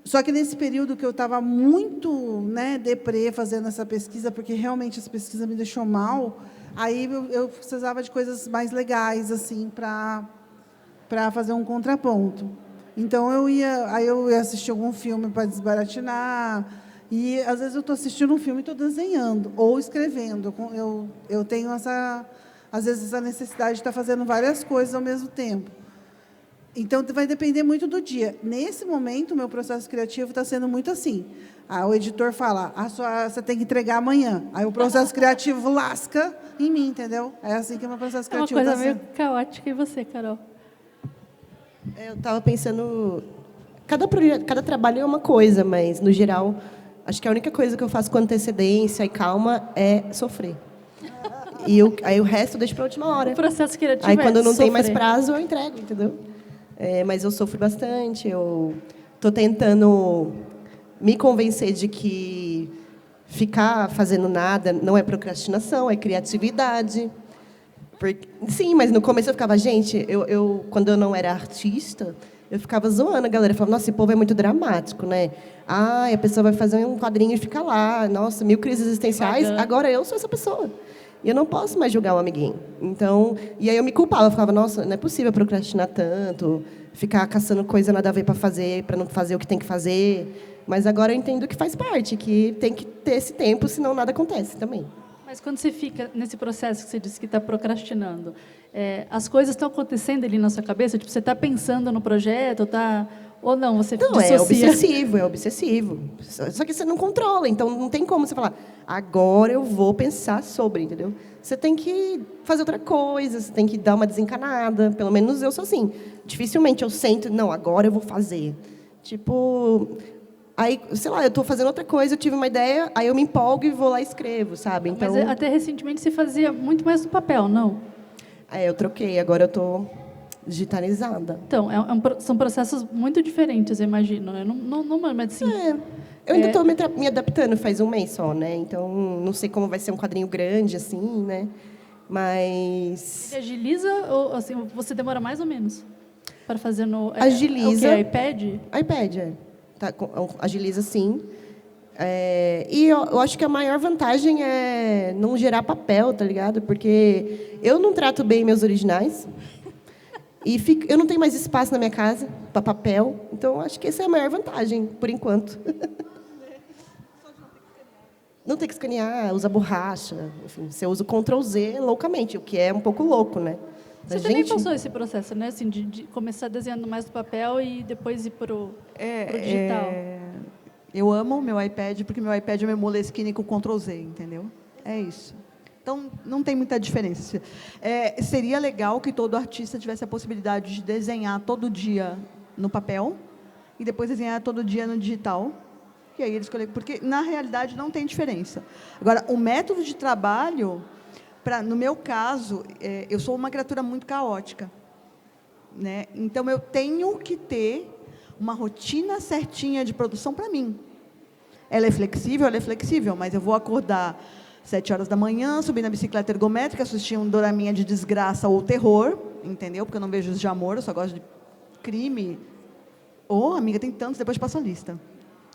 Só que nesse período que eu estava muito, né, deprê fazendo essa pesquisa, porque realmente essa pesquisa me deixou mal, aí eu precisava de coisas mais legais, assim, para fazer um contraponto. Então eu ia assistir algum filme para desbaratinar. E, às vezes, eu estou assistindo um filme e estou desenhando, ou escrevendo. Eu tenho, às vezes, essa necessidade de estar fazendo várias coisas ao mesmo tempo. Então, vai depender muito do dia. Nesse momento, o meu processo criativo está sendo muito assim. O editor fala, você tem que entregar amanhã. Aí o processo criativo lasca em mim, entendeu? É assim que o meu processo criativo está sendo. É uma coisa meio caótica. E você, Carol? Eu estava pensando... Cada trabalho é uma coisa, mas, no geral... Acho que a única coisa que eu faço com antecedência e calma é sofrer. Aí o resto eu deixo para a última hora. O processo criativo aí, quando não sofrer. tem mais prazo, eu entrego, entendeu? Mas eu sofro bastante. Eu estou tentando me convencer de que ficar fazendo nada não é procrastinação, é criatividade. Sim, mas no começo eu ficava, gente, quando eu não era artista, eu ficava zoando a galera. Eu falava, nossa, esse povo é muito dramático, né? Ah, a pessoa vai fazer um quadrinho e fica lá. Nossa, 1000 crises existenciais. Agora eu sou essa pessoa. E eu não posso mais julgar um amiguinho. Então, e aí eu me culpava. Eu ficava, nossa, não é possível procrastinar tanto, ficar caçando coisa nada a ver para não fazer o que tem que fazer. Mas agora eu entendo que faz parte, que tem que ter esse tempo, senão nada acontece também. Mas quando você fica nesse processo que você disse que está procrastinando, as coisas estão acontecendo ali na sua cabeça? Tipo, você está pensando no projeto, ou não? Você Não, dissocia? é obsessivo. Só que você não controla, então não tem como você falar, agora eu vou pensar sobre, entendeu? Você tem que fazer outra coisa, você tem que dar uma desencanada. Pelo menos eu sou assim. Dificilmente eu sento, não, agora eu vou fazer. Tipo, aí, sei lá, eu estou fazendo outra coisa, eu tive uma ideia, aí eu me empolgo e vou lá e escrevo, sabe? Então, Mas até recentemente você fazia muito mais no papel, não? eu troquei, agora eu estou digitalizada. Então, são processos muito diferentes, eu imagino. Eu não mas assim... Eu ainda estou me adaptando, faz um mês só, né? Então, não sei como vai ser um quadrinho grande, assim, né? Mas... Ele agiliza ou assim, você demora mais ou menos para fazer no... Agiliza. O quê? iPad? iPad, Tá, agiliza, sim. E eu acho que a maior vantagem é não gerar papel, tá ligado? Porque eu não trato bem meus originais. E eu não tenho mais espaço na minha casa para papel. Então, acho que essa é a maior vantagem, por enquanto. Não tem que escanear, usa borracha. Enfim, você usa o Ctrl+Z loucamente, o que é um pouco louco, né? Você também passou esse processo, né? Assim, de começar desenhando mais no papel e depois ir para o digital. Eu amo o meu iPad, porque meu iPad é meu Moleskine com Ctrl+Z, entendeu? É isso. Então, não tem muita diferença. Seria legal que todo artista tivesse a possibilidade de desenhar todo dia no papel e depois desenhar todo dia no digital. E aí eles escolhem, porque, na realidade, não tem diferença. Agora, o método de trabalho, no meu caso, eu sou uma criatura muito caótica, né? Então, eu tenho que ter uma rotina certinha de produção para mim. Ela é flexível, mas eu vou acordar 7 horas da manhã, subir na bicicleta ergométrica, assistir um doraminha de desgraça ou terror, entendeu? Porque eu não vejo os de amor, eu só gosto de crime. Amiga, tem tantos, depois passa a lista.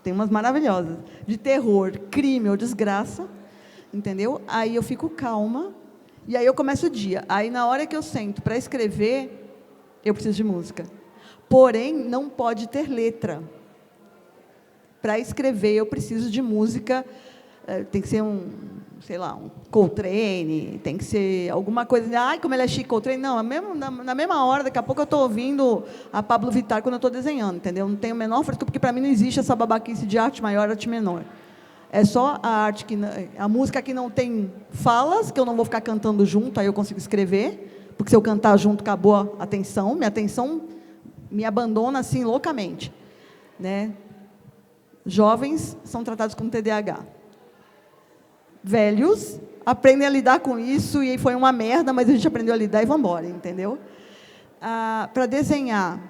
Tem umas maravilhosas. De terror, crime ou desgraça, entendeu? Aí eu fico calma, e aí eu começo o dia. Aí, na hora que eu sento para escrever, eu preciso de música. Porém, não pode ter letra. Para escrever, eu preciso de música. Tem que ser um Coltrane, tem que ser alguma coisa. Ai, como ele é chique, Coltrane. Não, na mesma hora, daqui a pouco eu estou ouvindo a Pablo Vittar quando eu estou desenhando, entendeu? Não tenho a menor frescura, porque para mim não existe essa babaquice de arte maior, arte menor. É só a música que não tem falas, que eu não vou ficar cantando junto, aí eu consigo escrever, porque se eu cantar junto, acabou a atenção, minha atenção me abandona assim loucamente, né? Jovens são tratados como TDAH. Velhos aprendem a lidar com isso, e foi uma merda, mas a gente aprendeu a lidar e vamos embora, entendeu? Para desenhar,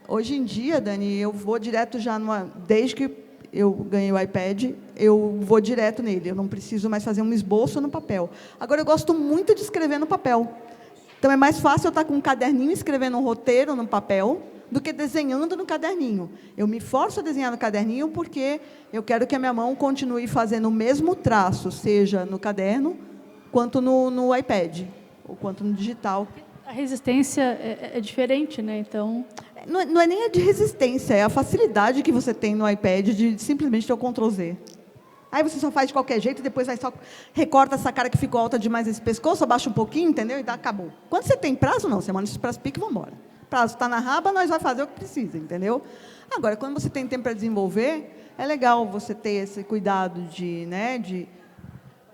hoje em dia, Dani, eu vou direto desde que eu ganhei o iPad, eu vou direto nele, eu não preciso mais fazer um esboço no papel. Agora, eu gosto muito de escrever no papel. Então, é mais fácil eu estar com um caderninho escrevendo um roteiro no papel do que desenhando no caderninho. Eu me forço a desenhar no caderninho porque eu quero que a minha mão continue fazendo o mesmo traço, seja no caderno, quanto no iPad, ou quanto no digital. A resistência é diferente, né? Então... Não é nem a de resistência, é a facilidade que você tem no iPad de simplesmente ter o Ctrl+Z. Aí você só faz de qualquer jeito, e depois aí só recorta essa cara que ficou alta demais nesse pescoço, abaixa um pouquinho, entendeu? E acabou. Quando você tem prazo, não. Você manda isso para as piques e vamos embora. Prazo está na raba, nós vamos fazer o que precisa, entendeu? Agora, quando você tem tempo para desenvolver, é legal você ter esse cuidado de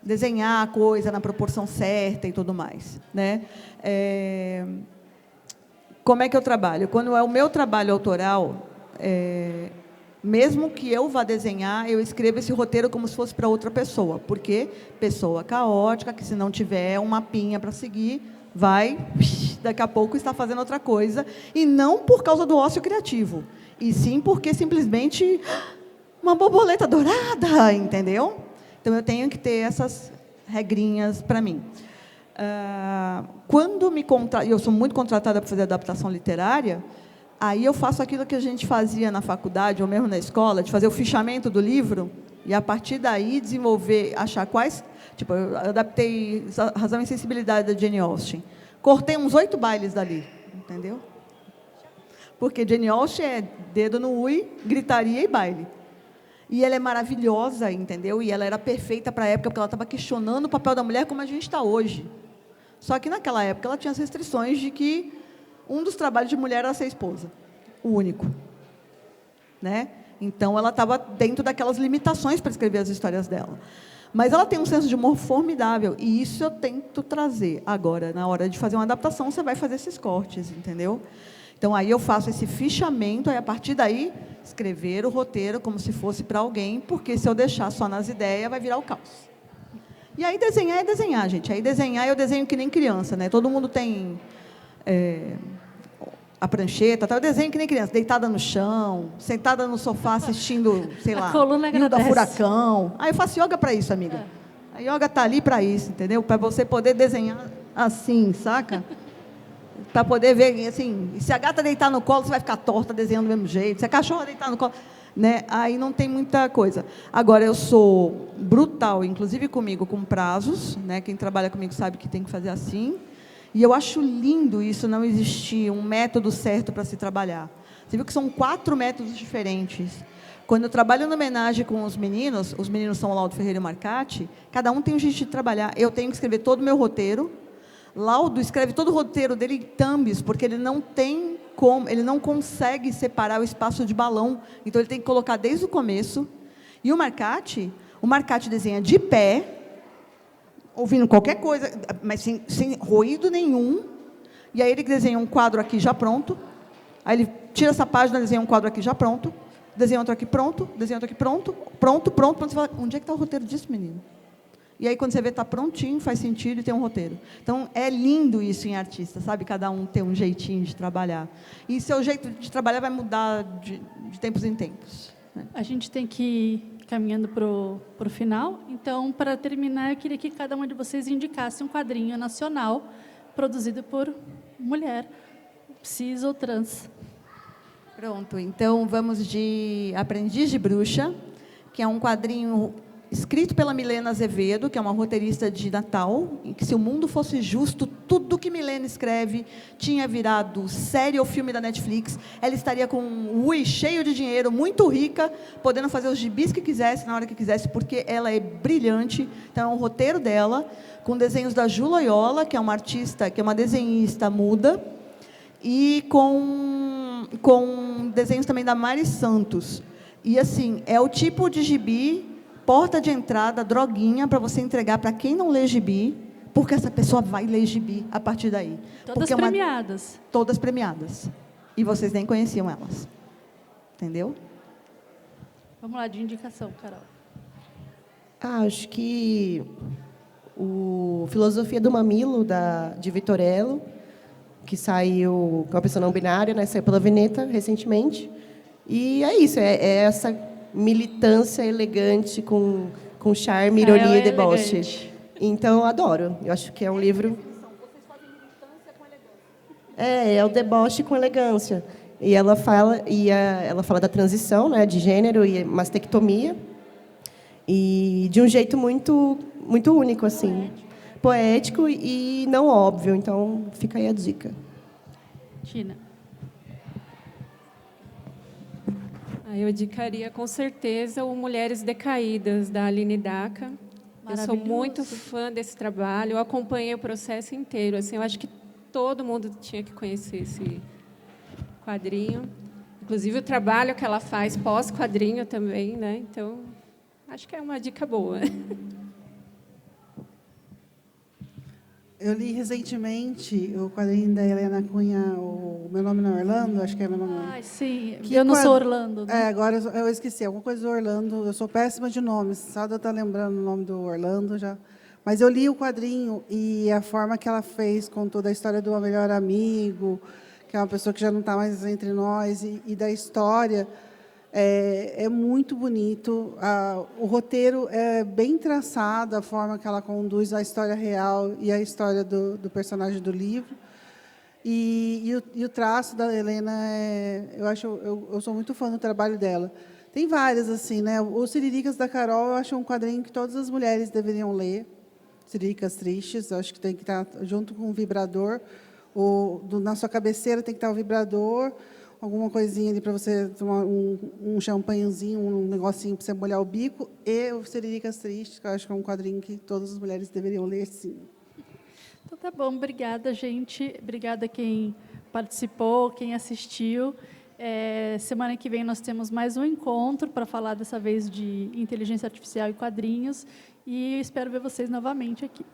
desenhar a coisa na proporção certa e tudo mais, né? Como é que eu trabalho? Quando é o meu trabalho autoral, mesmo que eu vá desenhar, eu escrevo esse roteiro como se fosse para outra pessoa, porque pessoa caótica, que se não tiver um mapinha para seguir, vai, daqui a pouco, está fazendo outra coisa, e não por causa do ócio criativo, e sim porque simplesmente uma borboleta dourada, entendeu? Então, eu tenho que ter essas regrinhas para mim. Quando eu sou muito contratada para fazer adaptação literária, aí eu faço aquilo que a gente fazia na faculdade ou mesmo na escola, de fazer o fichamento do livro e, a partir daí, desenvolver, achar quais... Tipo, eu adaptei Razão e Sensibilidade da Jane Austen. Cortei uns 8 bailes dali, entendeu? Porque Jane Austen é dedo no ui, gritaria e baile. E ela é maravilhosa, entendeu? E ela era perfeita para a época, porque ela estava questionando o papel da mulher como a gente está hoje. Só que, naquela época, ela tinha as restrições de que um dos trabalhos de mulher era ser esposa, o único. Né? Então, ela estava dentro daquelas limitações para escrever as histórias dela. Mas ela tem um senso de humor formidável, e isso eu tento trazer. Agora, na hora de fazer uma adaptação, você vai fazer esses cortes, entendeu? Então, aí eu faço esse fichamento, aí, a partir daí, escrever o roteiro como se fosse para alguém, porque, se eu deixar só nas ideias, vai virar o caos. E aí, desenhar é desenhar, gente. Aí, desenhar, eu desenho que nem criança, né? Todo mundo tem a prancheta, tá? Eu desenho que nem criança, deitada no chão, sentada no sofá assistindo, sei lá, Hilda Furacão. Aí eu faço yoga para isso, amiga. A yoga está ali para isso, entendeu? Para você poder desenhar assim, saca? Para poder ver, assim, se a gata deitar no colo, você vai ficar torta desenhando do mesmo jeito. Se a cachorra deitar no colo... Né? Aí não tem muita coisa. Agora, eu sou brutal, inclusive comigo, com prazos. Né? Quem trabalha comigo sabe que tem que fazer assim. E eu acho lindo isso, não existir um método certo para se trabalhar. Você viu que são 4 métodos diferentes. Quando eu trabalho na homenagem com os meninos são o Laudo Ferreira e o Marcati, cada um tem um jeito de trabalhar. Eu tenho que escrever todo o meu roteiro. Laudo escreve todo o roteiro dele em thumbs, porque ele não tem como, ele não consegue separar o espaço de balão, então ele tem que colocar desde o começo. E o Marcati desenha de pé, ouvindo qualquer coisa, mas sem ruído nenhum, e aí ele desenha um quadro aqui já pronto, aí ele tira essa página, desenha um quadro aqui já pronto, desenha outro aqui pronto, desenha outro aqui pronto, pronto, você fala, onde é que está o roteiro disso, menino? E aí, quando você vê, está prontinho, faz sentido e tem um roteiro. Então, é lindo isso em artista, sabe? Cada um tem um jeitinho de trabalhar. E seu jeito de trabalhar vai mudar de tempos em tempos. Né? A gente tem que ir caminhando para o final. Então, para terminar, eu queria que cada uma de vocês indicasse um quadrinho nacional produzido por mulher, cis ou trans. Pronto. Então, vamos de Aprendiz de Bruxa, que é um quadrinho escrito pela Milena Azevedo, que é uma roteirista de Natal, em que, se o mundo fosse justo, tudo que Milena escreve tinha virado série ou filme da Netflix. Ela estaria com um ui cheio de dinheiro, muito rica, podendo fazer os gibis que quisesse, na hora que quisesse, porque ela é brilhante. Então, é um roteiro dela, com desenhos da Ju Loyola, que é uma artista, que é uma desenhista muda, e com desenhos também da Mari Santos. E, assim, é o tipo de gibi, porta de entrada, droguinha, para você entregar para quem não lê gibi, porque essa pessoa vai ler gibi a partir daí. Todas premiadas. Todas premiadas. E vocês nem conheciam elas. Entendeu? Vamos lá, de indicação, Carol. Acho que o Filosofia do Mamilo, de Vitorello, que saiu com a pessoa não binária, né, saiu pela Veneta recentemente. E é isso, é essa militância elegante com charme, ironia e deboche. Então, eu adoro. Eu acho que é um livro... Vocês fazem militância com elegância. É o deboche com elegância. E ela fala, ela fala da transição, né, de gênero e mastectomia, e de um jeito muito, muito único, assim. Poético e não óbvio. Então, fica aí a dica. Tina. Eu indicaria, com certeza, o Mulheres Decaídas, da Aline Daca. Eu sou muito fã desse trabalho, eu acompanhei o processo inteiro. Assim, eu acho que todo mundo tinha que conhecer esse quadrinho. Inclusive, o trabalho que ela faz pós-quadrinho também. Né? Então, acho que é uma dica boa. Eu li recentemente o quadrinho da Helena Cunha, o Meu Nome Não é Orlando, acho que é Meu Nome. Ai, sim. Eu não sou Orlando. Né? Agora eu esqueci, alguma coisa do Orlando. Eu sou péssima de nomes, só de eu estar lembrando o nome do Orlando já. Mas eu li o quadrinho e a forma que ela fez, com toda a história do melhor amigo, que é uma pessoa que já não está mais entre nós, e da história, É muito bonito. O roteiro é bem traçado, a forma que ela conduz a história real e a história do personagem do livro. E o traço da Helena, eu sou muito fã do trabalho dela. Tem várias, assim, né? O Siriricas da Carol, eu acho um quadrinho que todas as mulheres deveriam ler. Siriricas Tristes, eu acho que tem que estar junto com o vibrador. Na sua cabeceira tem que estar o vibrador, alguma coisinha ali para você tomar um champanhezinho, um negocinho para você molhar o bico, e o Siriricas Tristes, que eu acho que é um quadrinho que todas as mulheres deveriam ler, sim. Então, tá bom. Obrigada, gente. Obrigada quem participou, quem assistiu. Semana que vem nós temos mais um encontro para falar, dessa vez, de inteligência artificial e quadrinhos. E espero ver vocês novamente aqui.